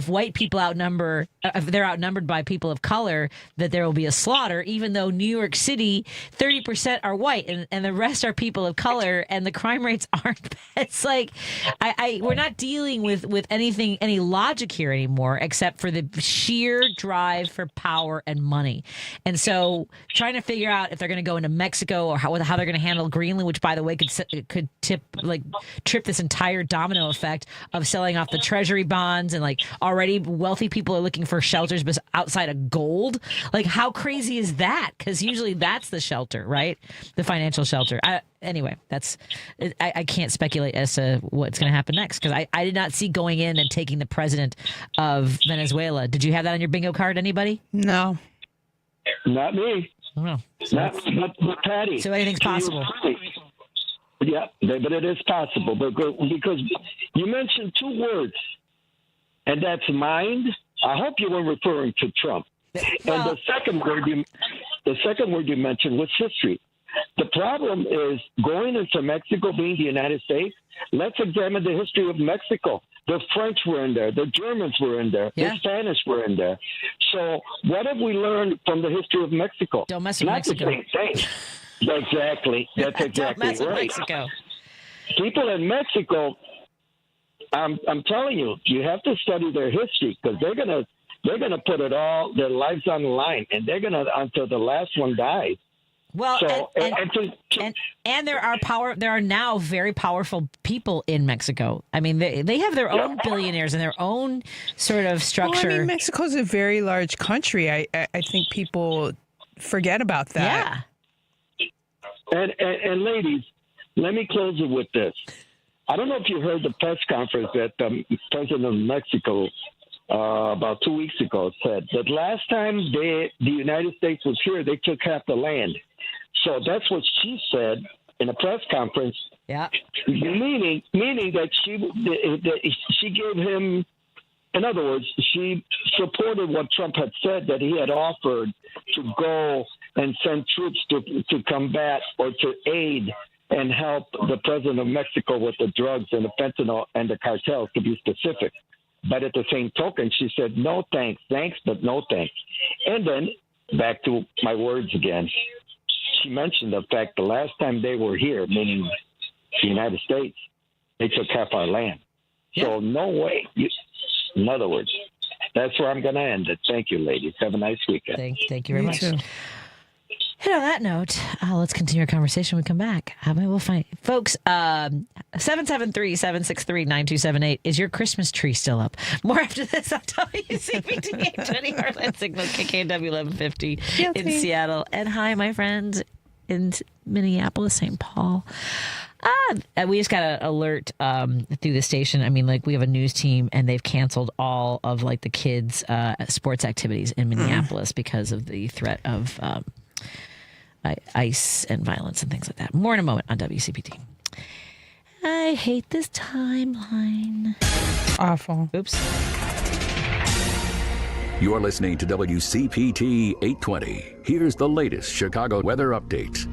white people if they're outnumbered by people of color, that there will be a slaughter, even though New York City 30% are white and the rest are people of color, and the crime rates aren't. It's like we're not dealing with any logic here anymore, except for the sheer drive for power and money. And so trying to figure out if they're going to go into Mexico, or how they're going to handle Greenland, which by the way could trip this entire domino effect of selling off the treasury bonds, and like already wealthy people are looking for shelters outside of gold. Like, how crazy is that? Because usually that's the shelter, right? The financial shelter. Anyway, I can't speculate as to what's going to happen next, because I did not see going in and taking the president of Venezuela. Did you have that on your bingo card, anybody? No. Not me. Oh, not Patty. So anything's possible. Yeah, but it is possible. Because you mentioned two words, and that's mind. I hope you were referring to Trump. And the second word you mentioned was history. The problem is going into Mexico, being the United States. Let's examine the history of Mexico. The French were in there. The Germans were in there. Yeah. The Spanish were in there. So what have we learned from the history of Mexico? Don't mess with Not Mexico. The same thing. Exactly. That's exactly Don't mess with right. Mexico. People in Mexico, I'm telling you, you have to study their history, because they're gonna put it all, their lives on the line, and they're gonna until the last one dies. Well, so, and there are now very powerful people in Mexico. I mean, they have their own billionaires and their own sort of structure. Well, I mean, Mexico's a very large country. I think people forget about that. Yeah. And ladies, let me close it with this. I don't know if you heard the press conference that the president of Mexico about 2 weeks ago said that last time the United States was here, they took half the land. So that's what she said in a press conference. Yeah. Meaning that she gave him, in other words, she supported what Trump had said, that he had offered to go and send troops to combat or to aid and help the president of Mexico with the drugs and the fentanyl and the cartels, to be specific. But at the same token, she said, no thanks, but no thanks. And then back to my words again. She mentioned the fact the last time they were here, meaning the United States, they took half our land. Yeah. So no way. In other words, that's where I'm going to end it. Thank you, ladies. Have a nice weekend. Thank you very much. Too. And on that note, let's continue our conversation when we come back. Maybe we'll find folks. 773-763-9278. Is your Christmas tree still up? More after this on WCPT 820 Heartland Signal, KKNW 1150 in Seattle. And hi, my friends in Minneapolis, St. Paul. We just got an alert through the station. I mean, like, we have a news team, and they've canceled all of like the kids' sports activities in Minneapolis because of the threat of ICE and violence and things like that. More in a moment on WCPT. I hate this timeline. Awful. Oops. You're listening to WCPT 820. Here's the latest Chicago weather update.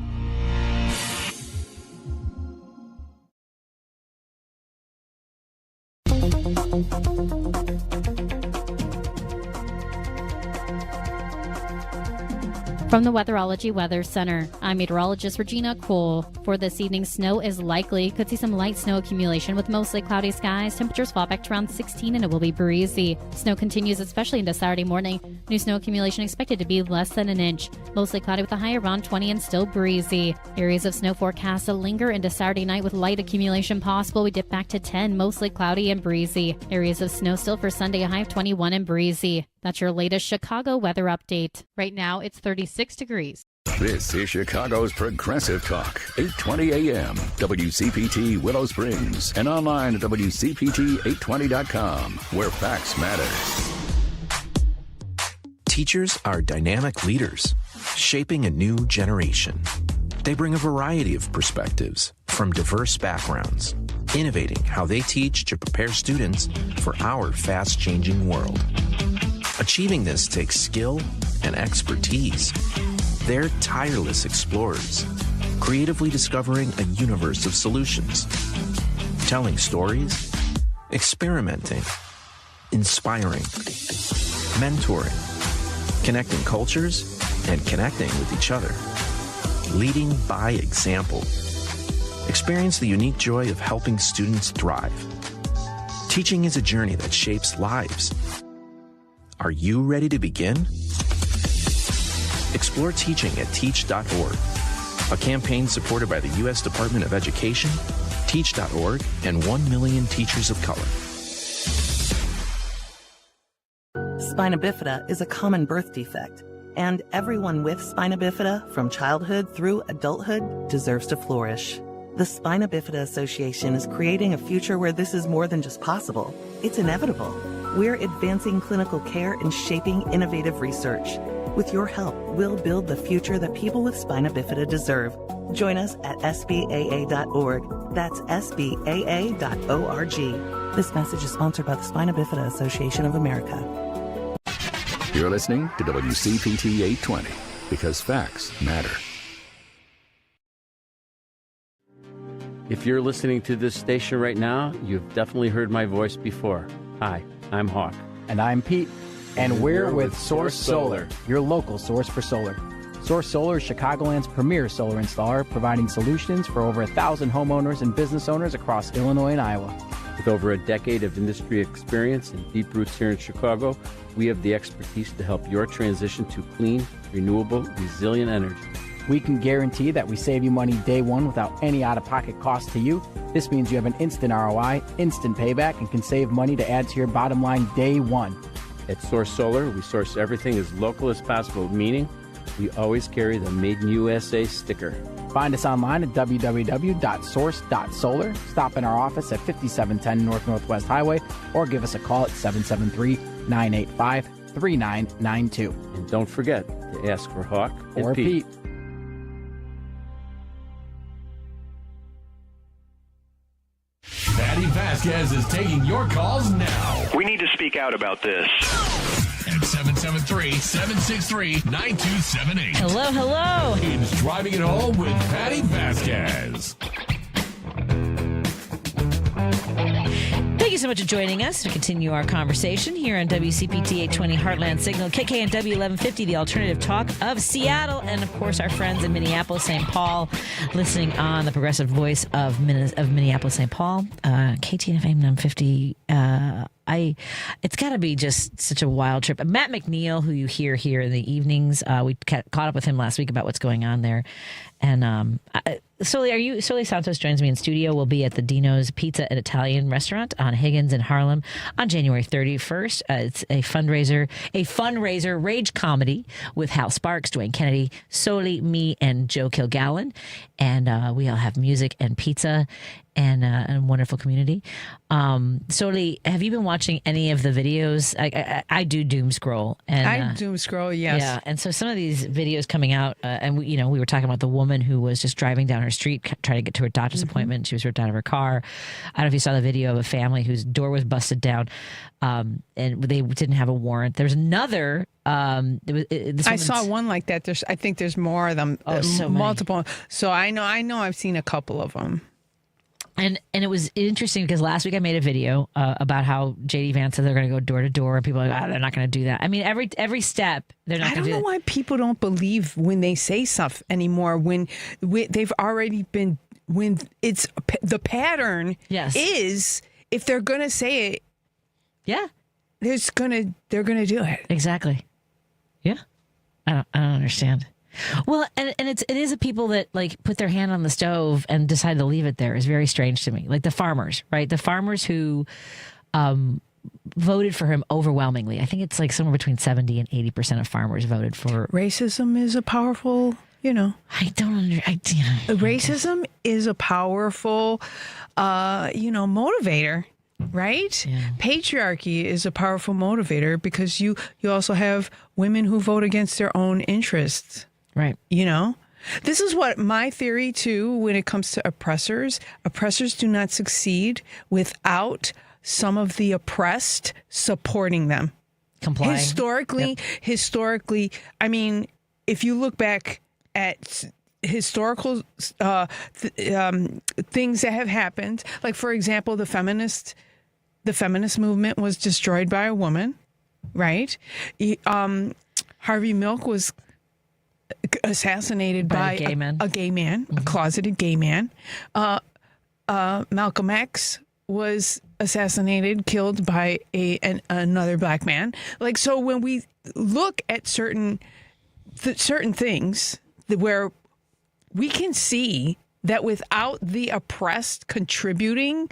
From the Weatherology Weather Center, I'm meteorologist Regina Cole. For this evening, snow is likely. Could see some light snow accumulation with mostly cloudy skies. Temperatures fall back to around 16 and it will be breezy. Snow continues especially into Saturday morning. New snow accumulation expected to be less than an inch. Mostly cloudy with a high around 20 and still breezy. Areas of snow forecast to linger into Saturday night with light accumulation possible. We dip back to 10, mostly cloudy and breezy. Areas of snow still for Sunday, a high of 21 and breezy. That's your latest Chicago weather update. Right now, it's 36 degrees. This is Chicago's Progressive Talk, 820 AM, WCPT Willow Springs, and online at WCPT820.com, where facts matter. Teachers are dynamic leaders. shaping a new generation. They bring a variety of perspectives from diverse backgrounds, innovating how they teach to prepare students for our fast-changing world. Achieving this takes skill and expertise. They're tireless explorers, creatively discovering a universe of solutions, telling stories, experimenting, inspiring, mentoring, connecting cultures, and connecting with each other. Leading by example. Experience the unique joy of helping students thrive. Teaching is a journey that shapes lives. Are you ready to begin? Explore teaching at teach.org, a campaign supported by the U.S. Department of Education, Teach.org, and 1 million teachers of color. Spina bifida is a common birth defect, and everyone with spina bifida from childhood through adulthood deserves to flourish. The Spina Bifida Association is creating a future where this is more than just possible. It's inevitable. We're advancing clinical care and shaping innovative research. With your help, we'll build the future that people with spina bifida deserve. Join us at SBAA.org. That's SBAA.org. This message is sponsored by the Spina Bifida Association of America. You're listening to WCPT 820 because facts matter. If you're listening to this station right now, you've definitely heard my voice before. Hi, I'm Hawk. And I'm Pete. And we're with Source Solar, your local source for solar. Source Solar is Chicagoland's premier solar installer, providing solutions for over 1,000 homeowners and business owners across Illinois and Iowa. With over a decade of industry experience and deep roots here in Chicago, we have the expertise to help your transition to clean, renewable, resilient energy. We can guarantee that we save you money day one without any out-of-pocket cost to you. This means you have an instant ROI, instant payback, and can save money to add to your bottom line day one. At Source Solar, we source everything as local as possible, meaning we always carry the Made in USA sticker. Find us online at www.source.solar. Stop in our office at 5710 North Northwest Highway or give us a call at 773-985-3992. And don't forget to ask for Hawk or Pete. Patti Vasquez is taking your calls now. We need to speak out about this. At 773-763-9278. Hello, hello. It's Driving It Home with Patti Vasquez. Thank you so much for joining us to continue our conversation here on WCPT 820 Heartland Signal, KKNW 1150, the alternative talk of Seattle, and of course our friends in Minneapolis, St. Paul, listening on the progressive voice of Minneapolis, St. Paul, KTNFM 950. It's got to be just such a wild trip. Matt McNeil, who you hear here in the evenings, we caught up with him last week about what's going on there. And Soli Santos joins me in studio. We'll be at the Dino's Pizza and Italian restaurant on Higgins in Harlem on January 31st. It's a fundraiser rage comedy with Hal Sparks, Dwayne Kennedy, Soli, me, and Joe Kilgallen. And we all have music and pizza and a wonderful community. Soli, have you been watching any of the videos? I do doom scroll. And, I doom scroll, yes. Yeah, and so some of these videos coming out, and we were talking about the woman who was just driving down her street trying to get to her doctor's appointment. She was ripped out of her car. I don't know if you saw the video of a family whose door was busted down, and they didn't have a warrant. There's another. I saw one like that. I think there's more of them. So multiple. many. So I know. I've seen a couple of them. And it was interesting because last week I made a video about how J.D. Vance said they're going to go door to door, and people are like, they're not going to do that. I mean, every step they're not going to do that. I don't know why people don't believe when they say stuff anymore. When they've already been, when it's the pattern. Yes. Is if they're going to say it. Yeah. They're going to do it. Exactly. Yeah. I don't understand. Well, and it is a people that like put their hand on the stove and decide to leave it there is very strange to me. Like the farmers, right? The farmers who voted for him overwhelmingly. I think it's like somewhere between 70 and 80% of farmers voted for. Racism is a powerful, I don't Racism is a powerful, motivator. Right? Yeah. Patriarchy is a powerful motivator because you also have women who vote against their own interests. Right. You know? This is what my theory, too, when it comes to oppressors. Oppressors do not succeed without some of the oppressed supporting them. Complying. Historically, I mean, if you look back at historical things that have happened, like, for example, the feminist movement was destroyed by a woman, right? Harvey Milk was assassinated by a gay man, a closeted gay man. Malcolm X was assassinated, killed by another black man. Like, so when we look at certain things where we can see that without the oppressed contributing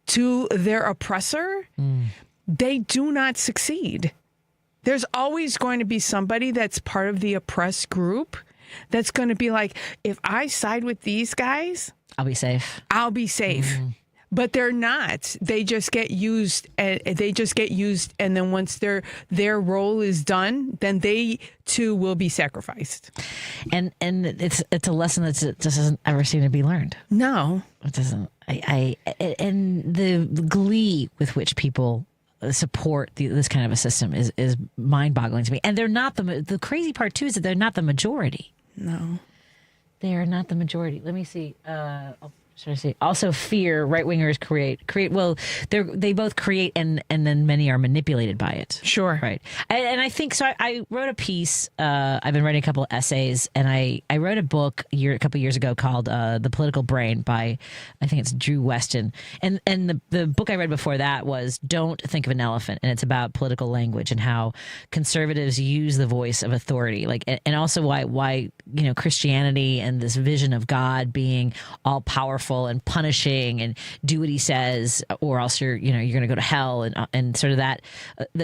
to their oppressor, they do not succeed. There's always going to be somebody that's part of the oppressed group that's going to be like, if I side with these guys, I'll be safe. But they're not. They just get used, and then once their role is done, then they too will be sacrificed. And it's a lesson that just doesn't ever seem to be learned. No, it doesn't. And the glee with which people support this kind of a system is mind-boggling to me. And they're not the crazy part too is that they're not the majority. No, they are not the majority. Let me see. Also, fear. Right wingers create. Well, they both create, and then many are manipulated by it. Sure, right. And I think so. I wrote a piece. I've been writing a couple of essays, and I wrote a book a couple of years ago called "The Political Brain" by, I think it's Drew Weston. And the book I read before that was "Don't Think of an Elephant," and it's about political language and how conservatives use the voice of authority, and also why Christianity and this vision of God being all powerful and punishing and do what he says, or else you're going to go to hell, and sort of that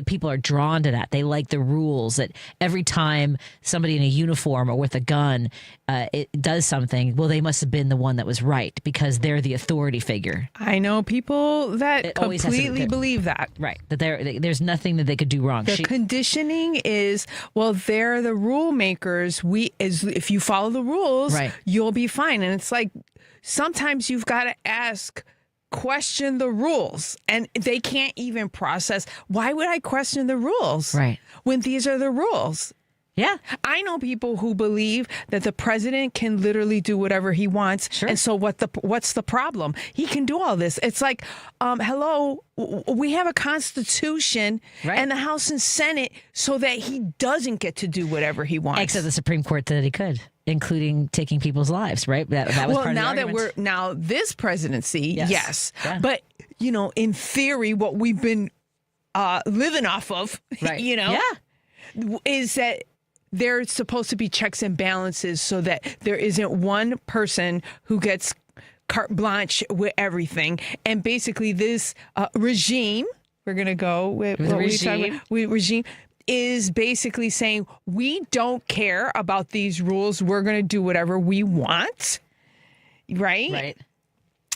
people are drawn to that. They like the rules, that every time somebody in a uniform or with a gun it does something, well, they must have been the one that was right because they're the authority figure. I know people that completely believe that. Right. That there's nothing that they could do wrong. The conditioning is, well, they're the rule makers. If you follow the rules, right, you'll be fine. And it's like, sometimes you've got to question the rules, and they can't even process. Why would I question the rules? Right. When these are the rules. Yeah. I know people who believe that the president can literally do whatever he wants. Sure. And so what's the problem? He can do all this. It's like, hello, we have a constitution, right, and the House and Senate so that he doesn't get to do whatever he wants. Except the Supreme Court said that he could, including taking people's lives, right? That was part now of the argument. Now this presidency, yes. Yeah. But, in theory, what we've been living off of, right, is that there's supposed to be checks and balances so that there isn't one person who gets carte blanche with everything. And basically this regime, we're going to go with what regime is basically saying, we don't care about these rules. We're going to do whatever we want. Right? Right.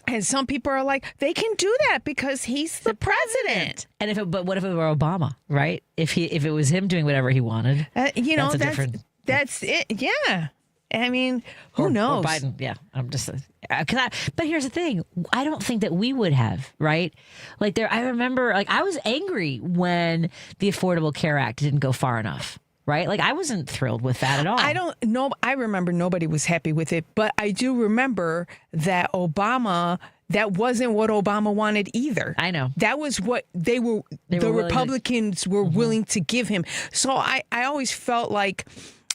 And some people are like, they can do that because he's the president. And but what if it were Obama, right? If it was him doing whatever he wanted, that's it. Yeah. I mean, who knows? Or Biden. Yeah. I'm just, but here's the thing. I don't think that we would have, right? I remember, I was angry when the Affordable Care Act didn't go far enough. Right? I wasn't thrilled with that at all. I don't know. I remember nobody was happy with it, but I do remember that that wasn't what Obama wanted either. I know. That was what the Republicans were willing to give him. So I always felt like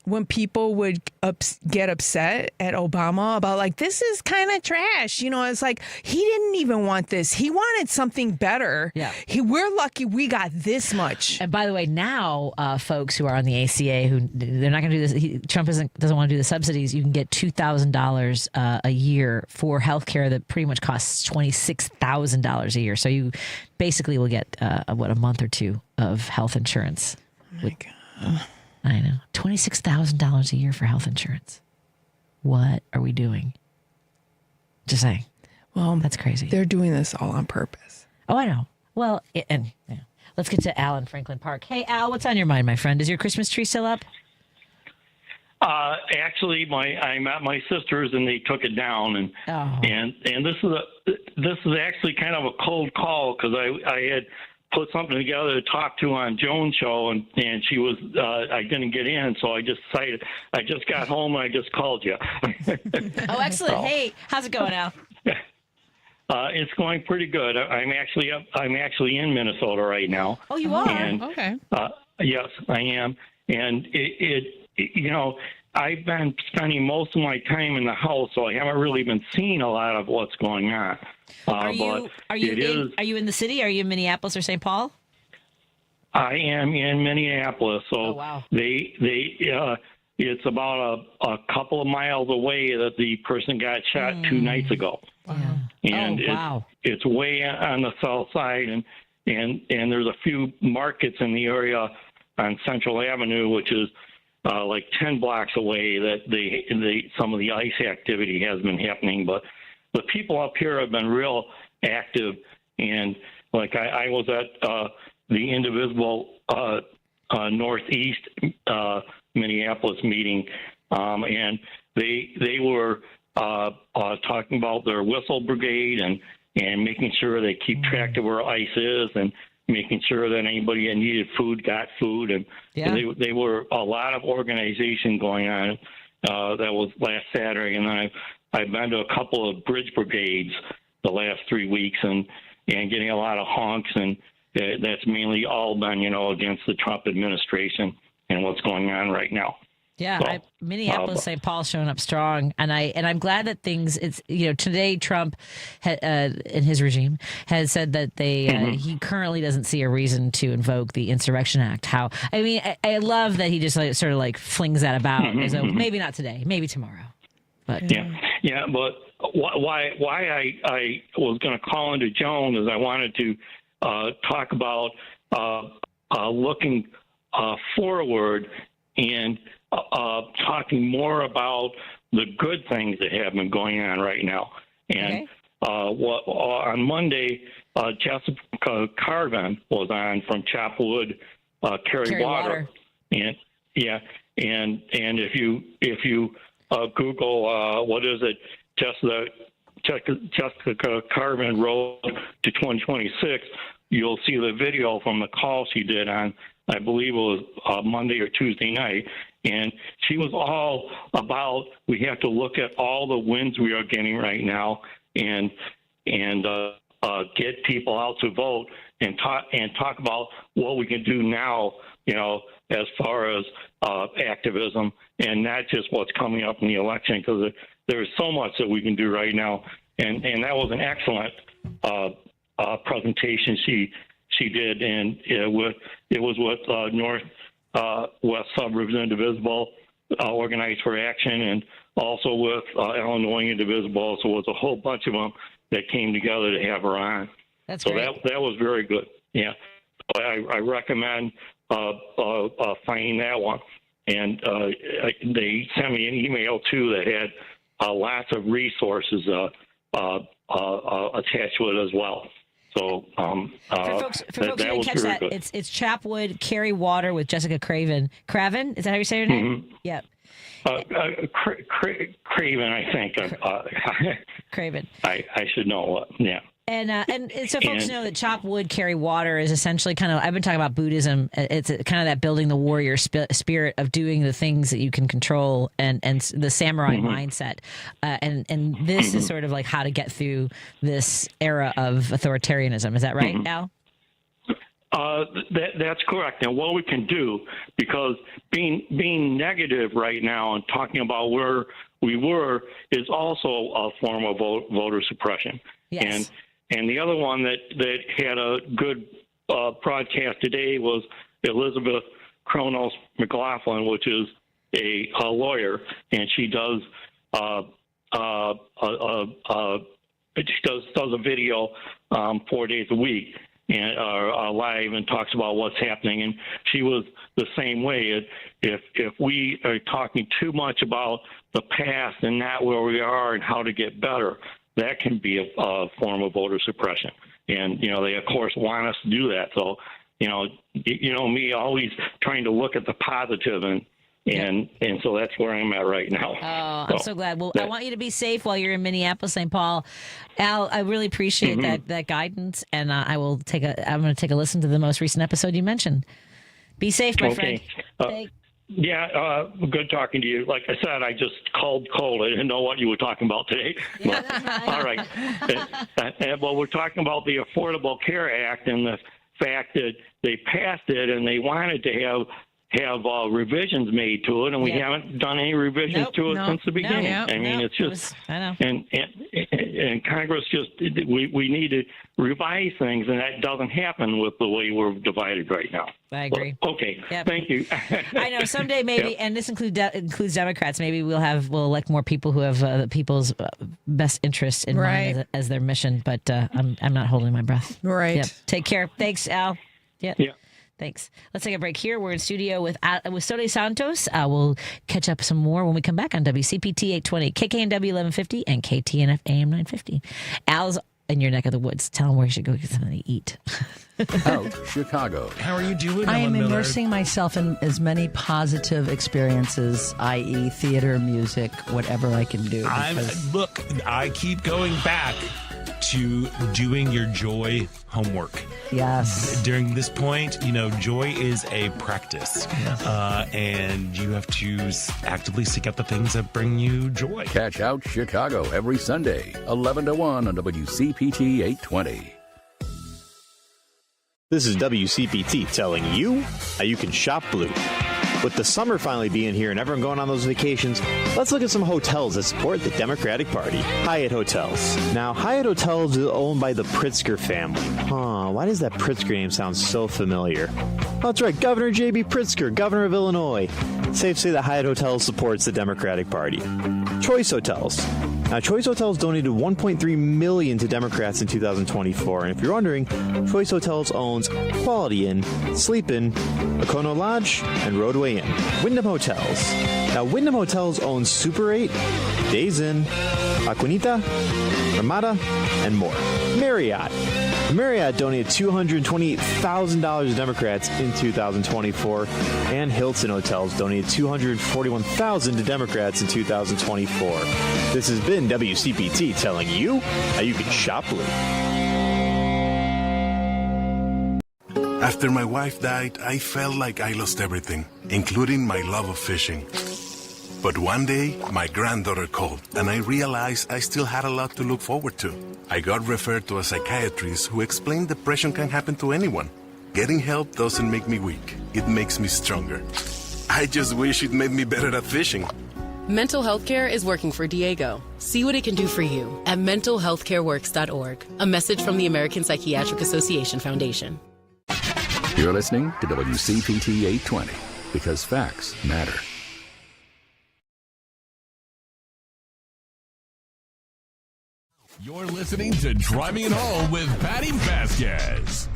when people would get upset at Obama about this is kind of trash, it's like, he didn't even want this. He wanted something better. Yeah. We're lucky we got this much. And by the way, now folks who are on the ACA, who they're not going to do this, Trump doesn't want to do the subsidies. You can get $2,000 a year for health care that pretty much costs $26,000 a year. So you basically will get a month or two of health insurance. Oh my God. I know. $26,000 a year for health insurance. What are we doing? Just saying. Well, that's crazy. They're doing this all on purpose. Oh, I know. Well, let's get to Al in Franklin Park. Hey, Al, what's on your mind, my friend? Is your Christmas tree still up? Actually, I'm at my sister's and they took it down, and this is actually kind of a cold call because I had put something together to talk to on Joan's show, and she was I didn't get in, so I just decided I just got home and I just called you. Oh, excellent! So, hey, how's it going, Al? It's going pretty good. I'm actually in Minnesota right now. Oh, you are? And, okay. Yes, I am, and it I've been spending most of my time in the house, so I haven't really been seeing a lot of what's going on. Are you in the city? Are you in Minneapolis or St. Paul? I am in Minneapolis. So wow. It's about a couple of miles away that the person got shot 2 nights ago. Wow. And it's way on the south side, and there's a few markets in the area on Central Avenue, which is like 10 blocks away, that some of the ICE activity has been happening. But the people up here have been real active, and like I was at the Indivisible Northeast Minneapolis meeting, and they were talking about their whistle brigade and making sure they keep track of where ICE is, and making sure that anybody that needed food got food, and they were a lot of organization going on. That was last Saturday, and then I've been to a couple of bridge brigades the last 3 weeks, and getting a lot of honks, and that's mainly all been against the Trump administration and what's going on right now. Yeah, So, Minneapolis, St. Paul showing up strong, and I'm glad that things. It's today Trump, in his regime, has said that he currently doesn't see a reason to invoke the Insurrection Act. I love that he just sort of flings that about. As though, maybe not today, maybe tomorrow, but yeah. But why I was going to call into Joan is I wanted to talk about looking forward and talking more about the good things that have been going on right now. And on Monday, Jessica Carvin was on from Chapwood, Carry Water. And if you Google what is it, Jessica Carvin Road to 2026, you'll see the video from the call she did on, I believe it was Monday or Tuesday night. And she was all about, we have to look at all the wins we are getting right now and get people out to vote and talk about what we can do now, as far as activism, and not just what's coming up in the election, because there's so much that we can do right now. And that was an excellent presentation she did, and it was with North West Suburbs Indivisible, Organized for Action, and also with Illinois Indivisible. So it was a whole bunch of them that came together to have her on. That's so great. that was very good. Yeah, I recommend finding that one. And they sent me an email too that had lots of resources attached to it as well. So for folks who didn't catch that, it's Chapwood, Carry Water with Jessica Craven. Craven? Is that how you say her name? Mm-hmm. Yep. Craven, I think. Craven. I should know. Yeah. And so folks know that Chapwood, Carry Water is essentially kind of, I've been talking about Buddhism. It's kind of that building the warrior spirit of doing the things that you can control and the samurai mindset. And this is sort of like how to get through this era of authoritarianism. Is that right, Al? That's correct. And what we can do, because being negative right now and talking about where we were is also a form of voter suppression. Yes. And the other one that had a good broadcast today was Elizabeth Kronos McLaughlin, which is a lawyer, and she does does a video 4 days a week and live and talks about what's happening. And she was the same way. If we are talking too much about the past and not where we are and how to get better, that can be a form of voter suppression. And, they, of course, want us to do that. So, me always trying to look at the positive and And so that's where I'm at right now. Oh, I'm so glad. Well, I want you to be safe while you're in Minneapolis, St. Paul. Al, I really appreciate that guidance, and I'm going to take a listen to the most recent episode you mentioned. Be safe, my friend. Good talking to you. Like I said, I just called cold. I didn't know what you were talking about today. Yeah, all right. Well, we're talking about the Affordable Care Act and the fact that they passed it and they wanted to have revisions made to it, and we haven't done any revisions to it since the beginning. It's just, I know. And Congress we need to revise things, and that doesn't happen with the way we're divided right now. I agree. Okay, thank you. I know someday maybe, and this includes Democrats. Maybe we'll elect more people who have the people's best interests in mind as their mission. But I'm not holding my breath. Right. Yep. Take care. Thanks, Al. Yeah. Thanks. Let's take a break here. We're in studio with Soli Santos. We'll catch up some more when we come back on WCPT 820, KKNW 1150, and KTNF AM 950. Al's in your neck of the woods. Tell him where you should go get something to eat. Out Chicago. How are you doing? I am immersing myself in as many positive experiences, i.e. theater, music, whatever I can do. Look, I keep going back to doing your joy homework. Yes. During this point, joy is a practice. And you have to actively seek out the things that bring you joy. Catch Out Chicago every Sunday, 11 to 1 on WCPT 820. This is WCPT telling you how you can shop blue. With the summer finally being here and everyone going on those vacations, let's look at some hotels that support the Democratic Party. Hyatt Hotels. Now, Hyatt Hotels is owned by the Pritzker family. Why does that Pritzker name sound so familiar? That's right, Governor J.B. Pritzker, governor of Illinois. It's safe to say that Hyatt Hotels supports the Democratic Party. Choice Hotels. Now, Choice Hotels donated $1.3 million to Democrats in 2024. And if you're wondering, Choice Hotels owns Quality Inn, Sleep Inn, Okono Lodge, and Roadway Inn. Wyndham Hotels. Now, Wyndham Hotels owns Super 8, Days Inn, Aquanita, Ramada, and more. Marriott. Marriott donated $228,000 to Democrats in 2024, and Hilton Hotels donated $241,000 to Democrats in 2024. This has been WCPT telling you how you can shop blue. After my wife died, I felt like I lost everything, including my love of fishing. But one day, my granddaughter called, and I realized I still had a lot to look forward to. I got referred to a psychiatrist who explained depression can happen to anyone. Getting help doesn't make me weak. It makes me stronger. I just wish it made me better at fishing. Mental health care is working for Diego. See what it can do for you at mentalhealthcareworks.org. A message from the American Psychiatric Association Foundation. You're listening to WCPT 820 because facts matter. You're listening to Driving It Home with Patti Vasquez.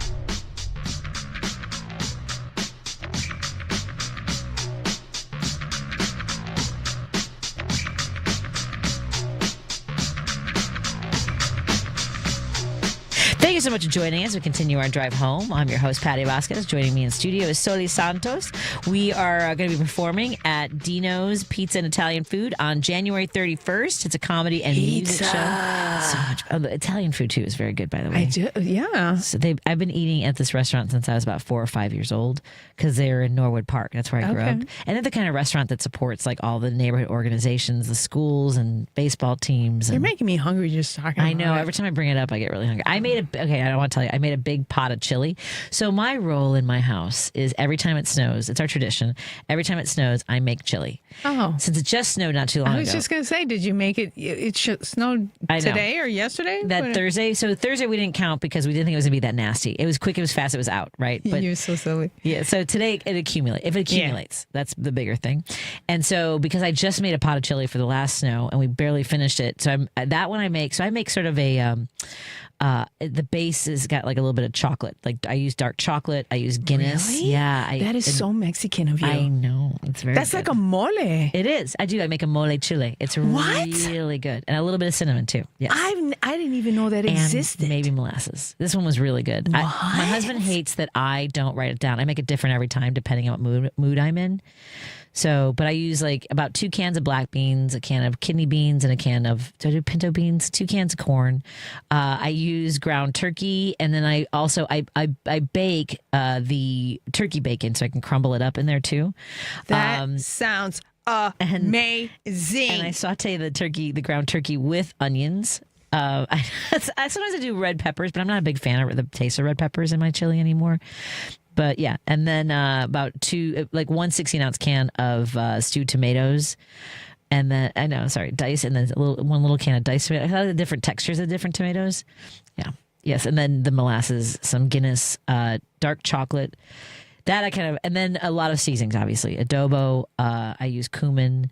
Thank you so much for joining us. We continue our drive home. I'm your host, Patti Vasquez. Joining me in studio is Soli Santos. We are going to be performing at Dino's Pizza and Italian Food on January 31st. It's a comedy and music show. So much. The Italian food, too, is very good, by the way. I do, yeah. So I've been eating at this restaurant since I was about 4 or 5 years old because they're in Norwood Park. That's where I grew up. And they're the kind of restaurant that supports like all the neighborhood organizations, the schools, and baseball teams. You're making me hungry just talking about it. I know. Every time I bring it up, I get really hungry. I don't want to tell you. I made a big pot of chili. So my role in my house is every time it snows, it's our tradition. Every time it snows, I make chili. Oh. Since it just snowed not too long ago. I was just going to say, did you make it? It snowed today or yesterday? Thursday. So Thursday we didn't count because we didn't think it was going to be that nasty. It was quick. It was fast. It was out. Right. But you're so silly. Yeah. So today it accumulates. If it accumulates, that's the bigger thing. And so because I just made a pot of chili for the last snow and we barely finished it. So that one I make. So I make sort of a The base has got like a little bit of chocolate. Like I use dark chocolate. I use Guinness. Really? Yeah. That is so Mexican of you. I know. It's very That's good. like a mole. It is. I do. I make a mole chile. It's really good. And a little bit of cinnamon too. Yes. I didn't even know that and existed. Maybe molasses. This one was really good. My husband hates that I don't write it down. I make it different every time depending on what mood I'm in. So, but I use like about 2 cans of black beans, a can of kidney beans, and a can of, do I do pinto beans? 2 cans of corn. I use ground turkey, and then I also I bake the turkey bacon so I can crumble it up in there too. That sounds amazing. And I saute the ground turkey with onions. Sometimes I do red peppers, but I'm not a big fan of the taste of red peppers in my chili anymore. But yeah, and then about 1 16-ounce can of stewed tomatoes, and then dice, and then one little can of diced tomatoes. I like the different textures of different tomatoes. Yeah, yes, and then the molasses, some Guinness, dark chocolate. That I kind of, and then a lot of seasonings, obviously adobo. I use cumin.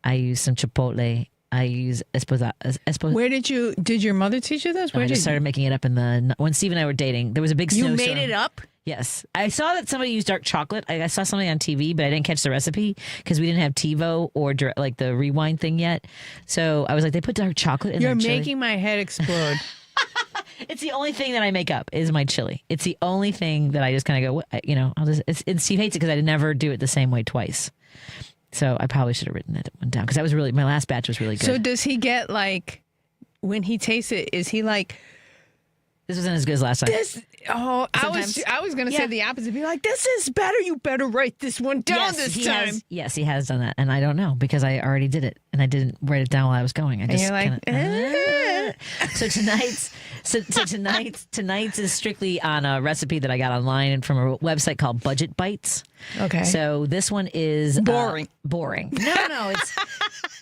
I use some chipotle. I use esposado. Where did your mother teach you this? I just started making it up when Steve and I were dating. There was a big snowstorm. You made it up? Yes. I saw that somebody used dark chocolate. I saw something on TV, but I didn't catch the recipe because we didn't have TiVo or like the rewind thing yet. So I was like, they put dark chocolate in their chili. You're making my head explode. It's the only thing that I make up is my chili. It's the only thing that I just kind of go, Steve hates it because I never do it the same way twice. So I probably should have written that one down because that was my last batch was really good. So does he get like, when he tastes it, is he like, this wasn't as good as last time? I was going to say the opposite. Be like, this is better. You better write this one down this time. Yes, he has done that. And I don't know because I already did it and I didn't write it down while I was going. I just So tonight's is strictly on a recipe that I got online and from a website called Budget Bites. Okay. So this one is boring. No, it's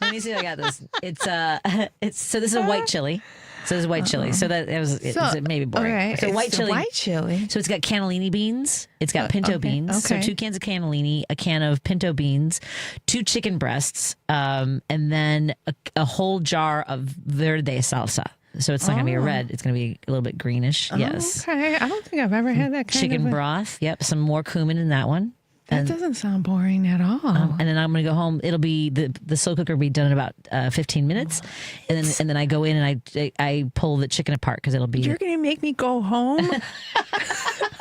let me see if I got this. So this is a white chili. So this is white chili. So that was maybe boring. Okay. So white chili. So it's got cannellini beans. It's got pinto beans. Okay. So 2 cans of cannellini, a can of pinto beans, 2 chicken breasts, and then a whole jar of verde salsa. So it's not going to be a red. It's going to be a little bit greenish. Yes. Okay. I don't think I've ever had that kind chicken broth. Yep. Some more cumin in that one. That doesn't sound boring at all. And then I'm going to go home. It'll be the slow cooker will be done in about 15 minutes, and then I go in and I pull the chicken apart because it'll be. You're going to make me go home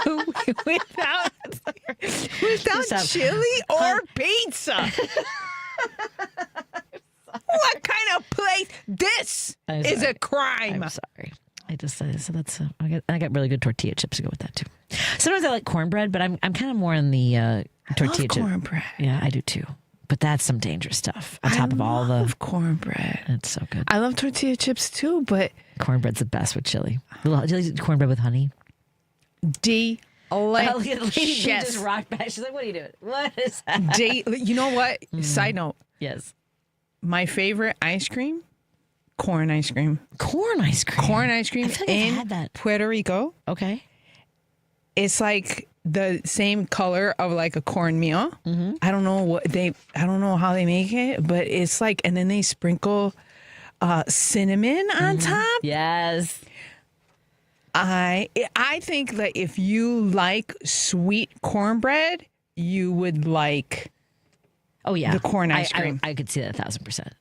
without chili or pizza. What kind of place? This is a crime. I'm sorry. I got really good tortilla chips to go with that too. Sometimes I like cornbread, but I'm kind of more on the tortilla chip. Cornbread. Yeah, I do too. But that's some dangerous stuff on top of all the cornbread. It's so good. I love tortilla chips too, but cornbread's the best with chili. Do you like cornbread with honey? Delicious. Just rock back. She's like, "What are you doing? What is that?" You know what? Side note. Yes. My favorite ice cream. Corn ice cream. Corn ice cream in Puerto Rico. Okay. It's like the same color of like a cornmeal. Mm-hmm. I don't know how they make it, but it's like, and then they sprinkle cinnamon on top. Yes. I think that if you like sweet cornbread, you would like. Oh yeah, the corn ice cream. I could see that 1,000%.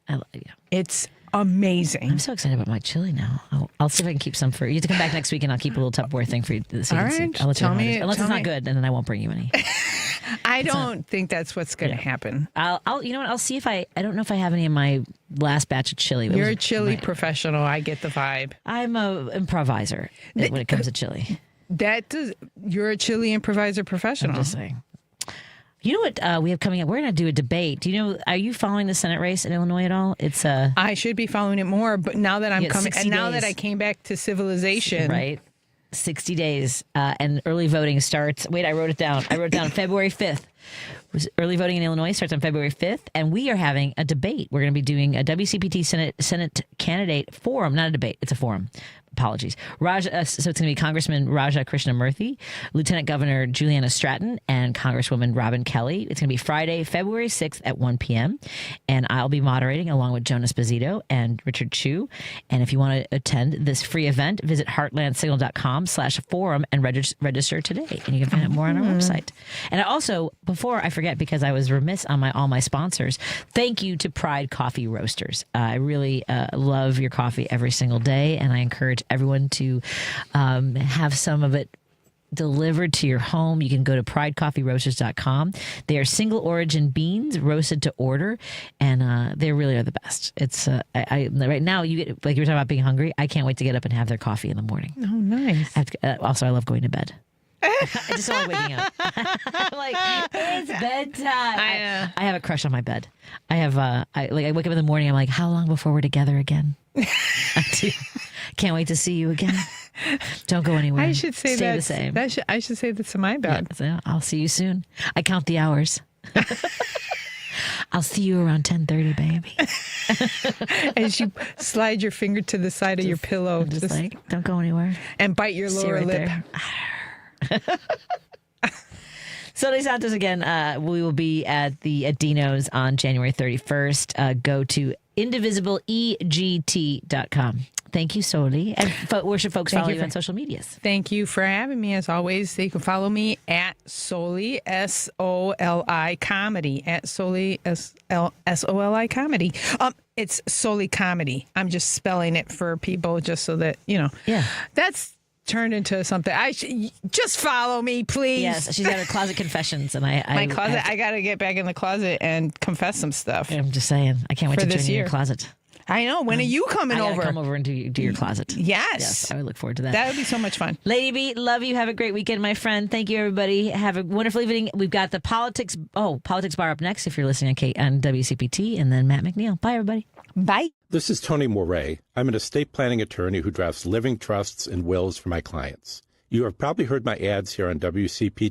It's amazing. I'm so excited about my chili now. I'll see if I can keep some for you. You have to come back next week and I'll keep a little Tupperware thing for you this All evening. right. I'll let you know how it is. Unless it's tell not me. good, and then I won't bring you any. I don't think that's what's going to happen. I'll you know what? I'll see if I don't know if I have any in my last batch of chili. You're a chili professional. I get the vibe. I'm a improviser when it comes to chili. You're a chili improviser professional. I'm just saying. You know what we have coming up? We're going to do a debate. Do you know? Are you following the Senate race in Illinois at all? It's I should be following it more, but now that I'm coming, and now that I came back to civilization, right? 60 days, and early voting starts. Wait, I wrote it down. February 5th. Early voting in Illinois starts on February 5th, and we are having a debate. We're going to be doing a WCPT Senate candidate forum, not a debate, it's a forum. Apologies. So it's going to be Congressman Raja Krishnamurthy, Lieutenant Governor Juliana Stratton, and Congresswoman Robin Kelly. It's going to be Friday, February 6th at 1 p.m. And I'll be moderating along with Jonas Bazito and Richard Chu. And if you want to attend this free event, visit heartlandsignal.com/forum and register today. And you can find out more on our website. And also, before I forget, because I was remiss on all my sponsors, thank you to Pride Coffee Roasters. I really love your coffee every single day, and I encourage everyone to have some of it delivered to your home. You can go to pridecoffeeroasters.com. They are single origin beans roasted to order, and they really are the best. It's right now, you get, like you were talking about being hungry. I can't wait to get up and have their coffee in the morning. Oh, nice. Also, I love going to bed. I just don't like waking up. I'm like, it's bedtime. I have a crush on my bed. I wake up in the morning. I'm like, how long before we're together again? Can't wait to see you again. Don't go anywhere. I should say Stay the same. I should say that's in my bed. Yeah, I'll see you soon. I count the hours. I'll see you around 10:30, baby. As you slide your finger to the side of your pillow, just like, don't go anywhere, and bite your lower lip. Soli Santos again. We will be at the Dino's on January 31st. Go to indivisibleegt.com. Thank you, Soli. And where should folks follow you on social medias? Thank you for having me. As always, they can follow me at Soli, Soli Comedy, at Soli, Soli Comedy. It's Soli Comedy. I'm just spelling it for people just so that, Yeah. That's turned into something. Just follow me, please. Yes, she's got her closet confessions, and my closet. I got to get back in the closet and confess some stuff. I'm just saying, I can't wait to join you in your closet. I know. When are you coming over? Come over and do your closet. Yes, I would look forward to that. That would be so much fun. Lady B, love you. Have a great weekend, my friend. Thank you, everybody. Have a wonderful evening. We've got the politics bar up next if you're listening on WCPT, and then Matt McNeil. Bye, everybody. Bye. This is Tony Moret. I'm an estate planning attorney who drafts living trusts and wills for my clients. You have probably heard my ads here on WCPT